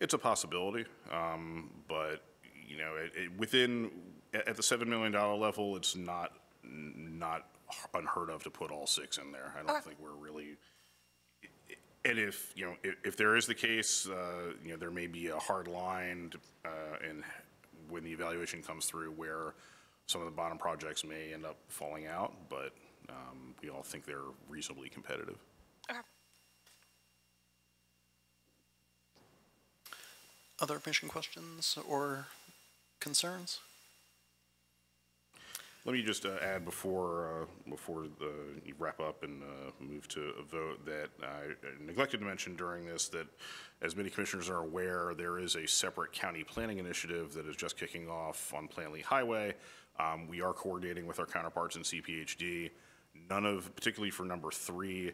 It's a possibility, but at the $7 million level, it's not unheard of to put all 6 in there. I don't think we're really. And if there is the case, there may be a hard line, and when the evaluation comes through, where some of the bottom projects may end up falling out, but we all think they're reasonably competitive. Okay. Other commission questions or concerns? Let me just add before you wrap up and move to a vote that I neglected to mention during this that, as many commissioners are aware, there is a separate county planning initiative that is just kicking off on Plan Lee Highway. We are coordinating with our counterparts in CPHD. Particularly for number 3,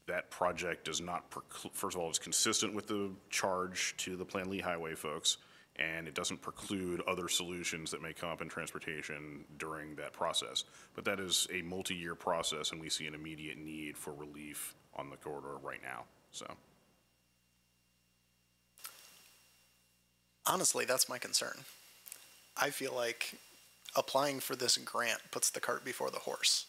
that project does not preclude, first of all, it's consistent with the charge to the Plan Lee Highway folks, and it doesn't preclude other solutions that may come up in transportation during that process. But that is a multi-year process, and we see an immediate need for relief on the corridor right now. So, honestly, that's my concern. I feel like applying for this grant puts the cart before the horse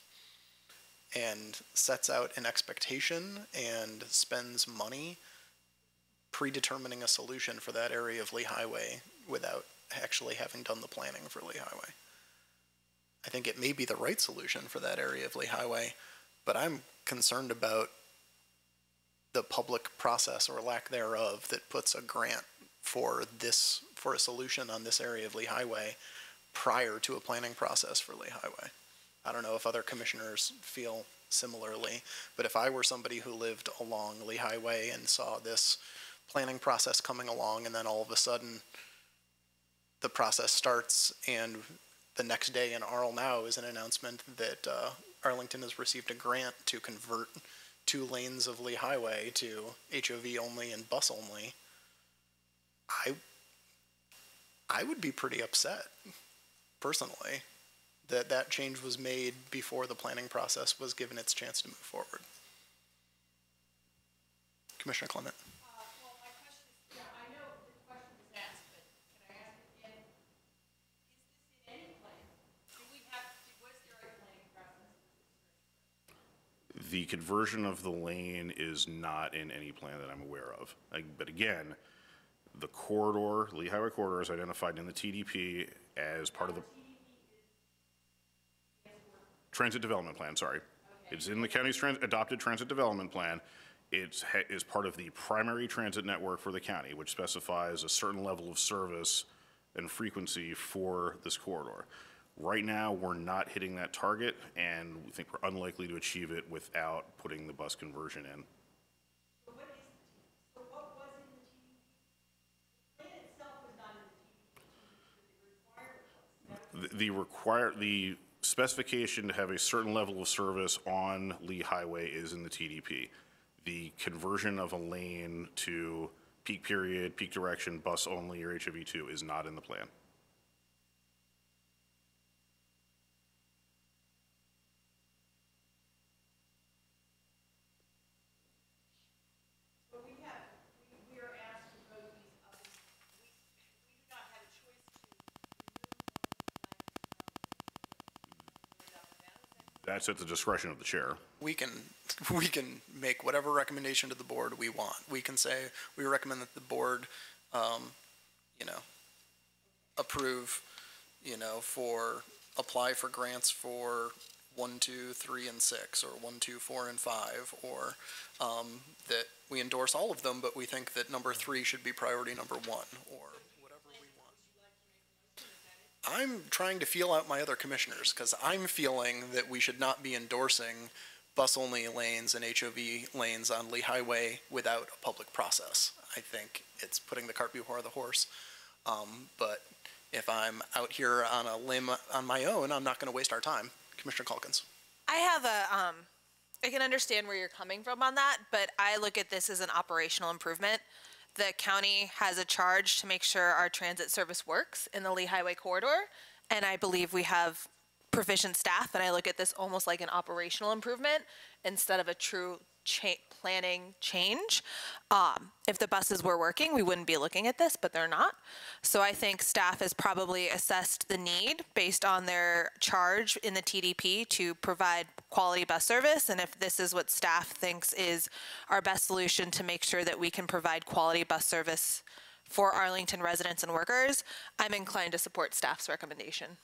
and sets out an expectation and spends money predetermining a solution for that area of Lee Highway without actually having done the planning for Lee Highway. I think it may be the right solution for that area of Lee Highway, but I'm concerned about the public process or lack thereof that puts a grant for a solution on this area of Lee Highway prior to a planning process for Lee Highway. I don't know if other commissioners feel similarly, but if I were somebody who lived along Lee Highway and saw this planning process coming along, and then all of a sudden the process starts, and the next day in Arl Now is an announcement that Arlington has received a grant to convert 2 lanes of Lee Highway to HOV only and bus only, I would be pretty upset, personally, that change was made before the planning process was given its chance to move forward. Commissioner Clement. Well, my question is, I know the question was asked, but can I ask it again? Is this in any plan? Was there a planning process? the conversion of the lane is not in any plan that I'm aware of. But again, the corridor, Lee Highway corridor, is identified in the TDP as part of the Transit Development Plan, sorry. It's in the county's adopted Transit Development Plan. It is part of the primary transit network for the county, which specifies a certain level of service and frequency for this corridor. Right now, we're not hitting that target, and we think we're unlikely to achieve it without putting the bus conversion in. So what is the TDP? So what was in the TDP? The plan itself was not in the TDP. The specification to have a certain level of service on Lee Highway is in the TDP. The conversion of a lane to peak period, peak direction, bus only, or HOV2 is not in the plan. But we are That's at the discretion of the chair. We can make whatever recommendation to the board we want. We can say, we recommend that the board, approve, apply for grants for 1, 2, 3, and 6, or 1, 2, 4, and 5, or that we endorse all of them, but we think that number 3 should be priority number 1, or whatever we want. I'm trying to feel out my other commissioners, because I'm feeling that we should not be endorsing bus-only lanes and HOV lanes on Lee Highway without a public process. I think it's putting the cart before the horse. But if I'm out here on a limb on my own, I'm not going to waste our time. Commissioner Calkins. I can understand where you're coming from on that, but I look at this as an operational improvement. The county has a charge to make sure our transit service works in the Lee Highway corridor, and I believe we have proficient staff, and I look at this almost like an operational improvement instead of a true planning change. If the buses were working, we wouldn't be looking at this, but they're not. So I think staff has probably assessed the need based on their charge in the TDP to provide quality bus service. And if this is what staff thinks is our best solution to make sure that we can provide quality bus service for Arlington residents and workers, I'm inclined to support staff's recommendation.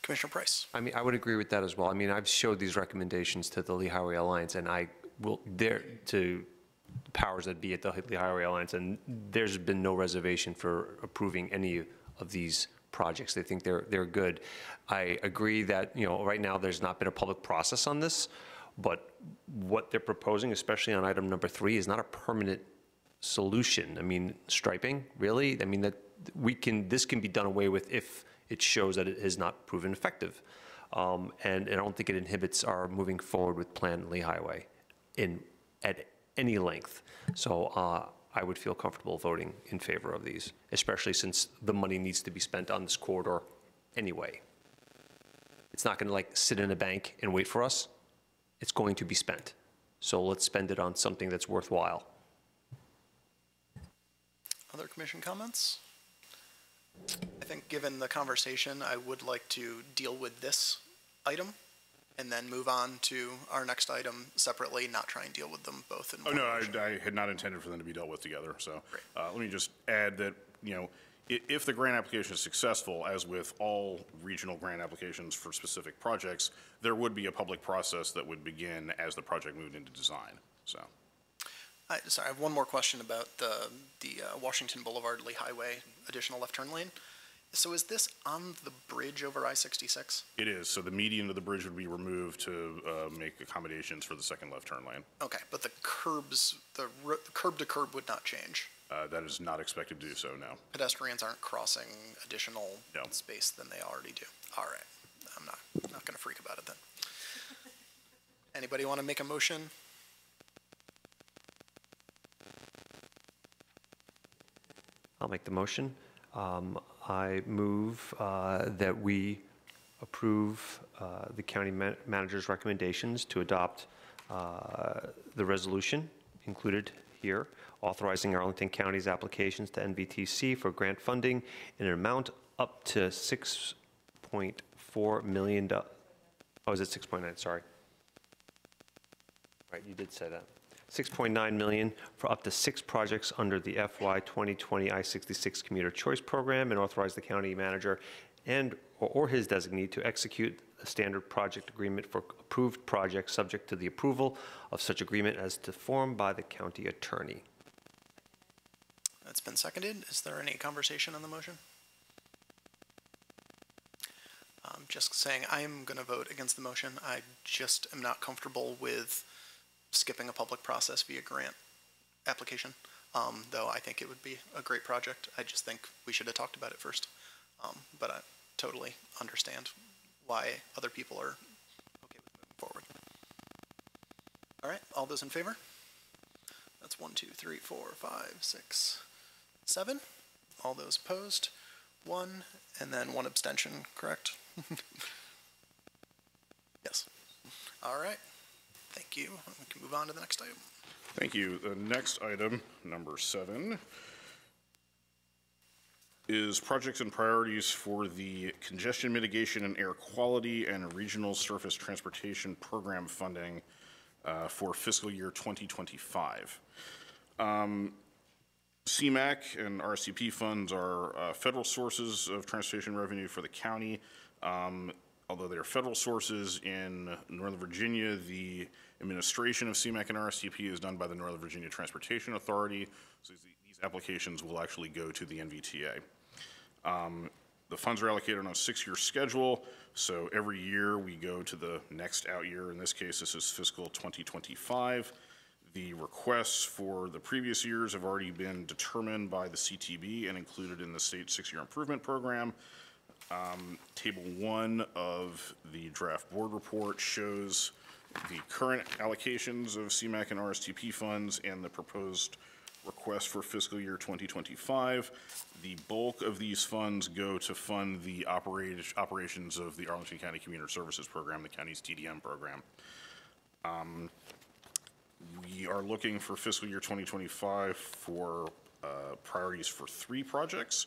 Commissioner Price. I mean, I would agree with that as well. I mean, I've showed these recommendations to the Lee Highway Alliance, and I will dare to the powers that be at the Lee Highway Alliance, and there's been no reservation for approving any of these projects. They think they're good. I agree that, right now there's not been a public process on this, but what they're proposing, especially on item number 3, is not a permanent solution. I mean, striping, really? I mean, this can be done away with if it shows that it has not proven effective. And I don't think it inhibits our moving forward with Plan Lee Highway at any length. So I would feel comfortable voting in favor of these, especially since the money needs to be spent on this corridor anyway. It's not going to sit in a bank and wait for us. It's going to be spent. So let's spend it on something that's worthwhile. Other commission comments? I think given the conversation, I would like to deal with this item and then move on to our next item separately, not try and deal with them both in one motion. I had not intended for them to be dealt with together. So let me just add that, if the grant application is successful, as with all regional grant applications for specific projects, there would be a public process that would begin as the project moved into design. So. Sorry, I have one more question about the Washington Boulevard Lee Highway additional left turn lane. So is this on the bridge over I-66? It is. So the median of the bridge would be removed to make accommodations for the second left turn lane. Okay, but the curbs, the curb to curb would not change? That is not expected to do so, no. Pedestrians aren't crossing additional space than they already do. All right, I'm not going to freak about it then. Anybody want to make a motion? I'll make the motion. I move that we approve the county manager's recommendations to adopt the resolution included here, authorizing Arlington County's applications to NVTC for grant funding in an amount up to $6.4 million. Oh, is it 6.9? Sorry. Right, you did say that. 6.9 million for up to 6 projects under the FY 2020 I-66 Commuter Choice Program, and authorize the county manager and or his designee to execute a standard project agreement for approved projects subject to the approval of such agreement as to form by the county attorney. That's been seconded. Is there any conversation on the motion? I'm just saying I am going to vote against the motion. I just am not comfortable with skipping a public process via grant application, though I think it would be a great project. I just think we should have talked about it first, but I totally understand why other people are okay with moving forward. All right, all those in favor? That's 1, 2, 3, 4, 5, 6, 7. All those opposed? 1, and then 1 abstention, correct? Yes. All right. Thank you. We can move on to the next item. Thank you. The next item, number 7, is projects and priorities for the Congestion Mitigation and Air Quality and Regional Surface Transportation Program funding for fiscal year 2025. CMAQ and RSTP funds are federal sources of transportation revenue for the county. Although they are federal sources in Northern Virginia, the administration of CMAQ and RSTP is done by the Northern Virginia Transportation Authority. So these applications will actually go to the NVTA. The funds are allocated on a 6-year schedule, so every year we go to the next out year. In this case, this is fiscal 2025. The requests for the previous years have already been determined by the CTB and included in the state 6-year improvement program. Table 1 of the draft board report shows the current allocations of CMAQ and RSTP funds and the proposed request for fiscal year 2025. The bulk of these funds go to fund the operations of the Arlington County Community Services Program, the county's TDM program. We are looking for fiscal year 2025 for priorities for 3 projects.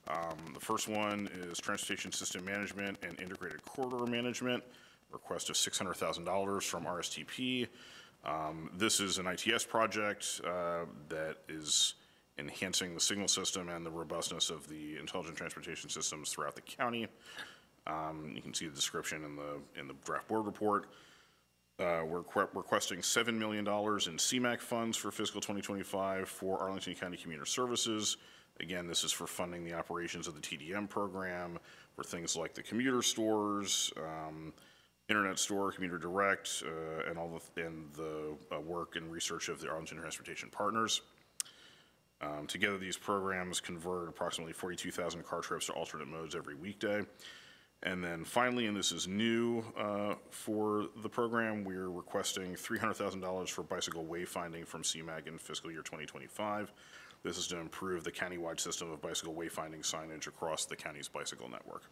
The first one is Transportation System Management and Integrated Corridor Management, request of $600,000 from RSTP. This is an ITS project that is enhancing the signal system and the robustness of the intelligent transportation systems throughout the county. You can see the description in the draft board report. We're requesting $7 million in CMAQ funds for fiscal 2025 for Arlington County Community Services. Again, this is for funding the operations of the TDM program for things like the commuter stores, internet store, commuter direct, and the work and research of the Arlington Transportation Partners. Together, these programs convert approximately 42,000 car trips to alternate modes every weekday. And then finally, and this is new for the program, we're requesting $300,000 for bicycle wayfinding from CMAQ in fiscal year 2025. This is to improve the countywide system of bicycle wayfinding signage across the county's bicycle network.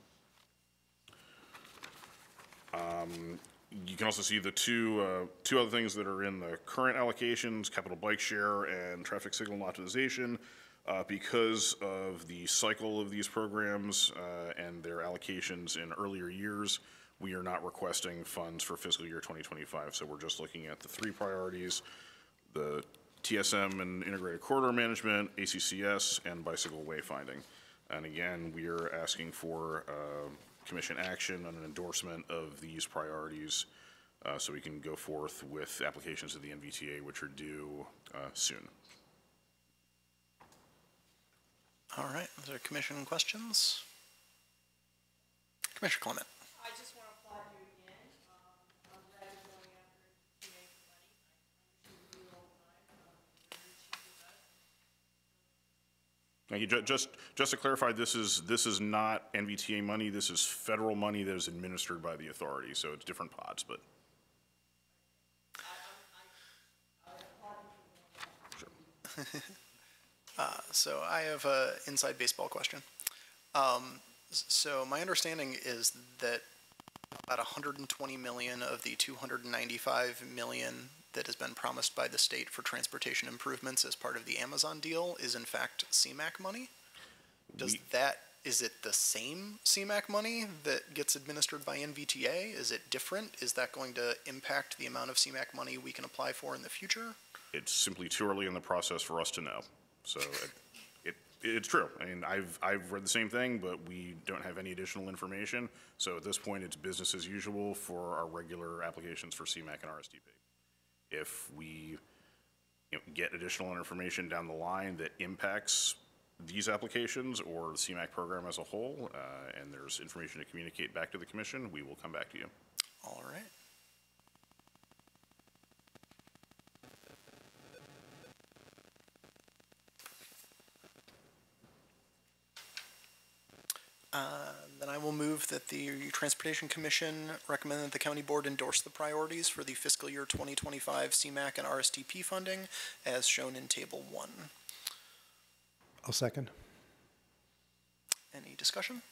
You can also see the two other things that are in the current allocations, capital bike share and traffic signal optimization. Because of the cycle of these programs and their allocations in earlier years, we are not requesting funds for fiscal year 2025. So we're just looking at the 3 priorities, the TSM and Integrated Corridor Management, ACCS, and bicycle wayfinding. And again, we are asking for commission action on an endorsement of these priorities so we can go forth with applications to the NVTA, which are due soon. All right, are there commission questions? Commissioner Clement. I just want to applaud you again. I'm glad you're going after MVTA money. I do it all the time. Very cheap with us. Thank you. Just to clarify, this is not NVTA money. This is federal money that is administered by the authority. So it's different pots, but. Sure. So I have an inside baseball question. So my understanding is that about 120 million of the 295 million that has been promised by the state for transportation improvements as part of the Amazon deal is in fact CMAQ money. Is it the same CMAQ money that gets administered by NVTA? Is it different? Is that going to impact the amount of CMAQ money we can apply for in the future? It's simply too early in the process for us to know. So it's true. I mean, I've read the same thing, but we don't have any additional information. So at this point, it's business as usual for our regular applications for CMAQ and RSTP. If we get additional information down the line that impacts these applications or the CMAQ program as a whole, and there's information to communicate back to the commission, we will come back to you. All right. Then I will move that the Transportation Commission recommend that the County Board endorse the priorities for the fiscal year 2025 CMAQ and RSTP funding as shown in Table 1. I'll second. Any discussion?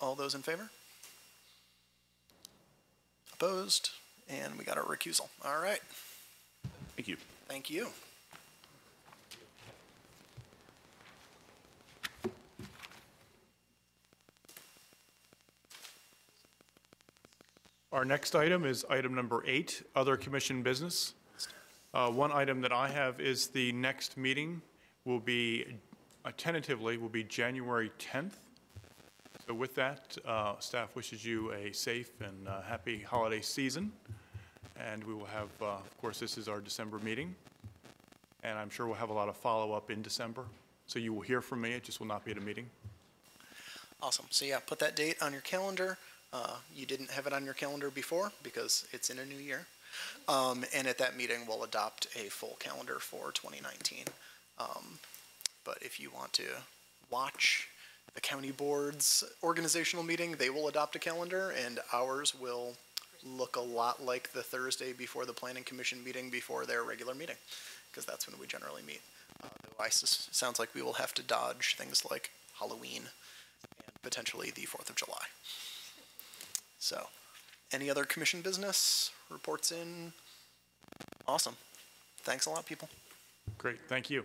All those in favor? Opposed? And we got our recusal. All right. Thank you. Thank you. Our next item is item number 8, other commission business. One item that I have is the next meeting will be, tentatively, will be January 10th. So with that, staff wishes you a safe and happy holiday season. And we will have, of course, this is our December meeting. And I'm sure we'll have a lot of follow-up in December. So you will hear from me, it just will not be at a meeting. Awesome. So yeah, put that date on your calendar. You didn't have it on your calendar before because it's in a new year. And at that meeting, we'll adopt a full calendar for 2019. But if you want to watch the county board's organizational meeting, they will adopt a calendar, and ours will look a lot like the Thursday before the Planning Commission meeting before their regular meeting, because that's when we generally meet. Though sounds like we will have to dodge things like Halloween and potentially the 4th of July. So, any other commission business? Reports in? Awesome. Thanks a lot, people. Great, thank you.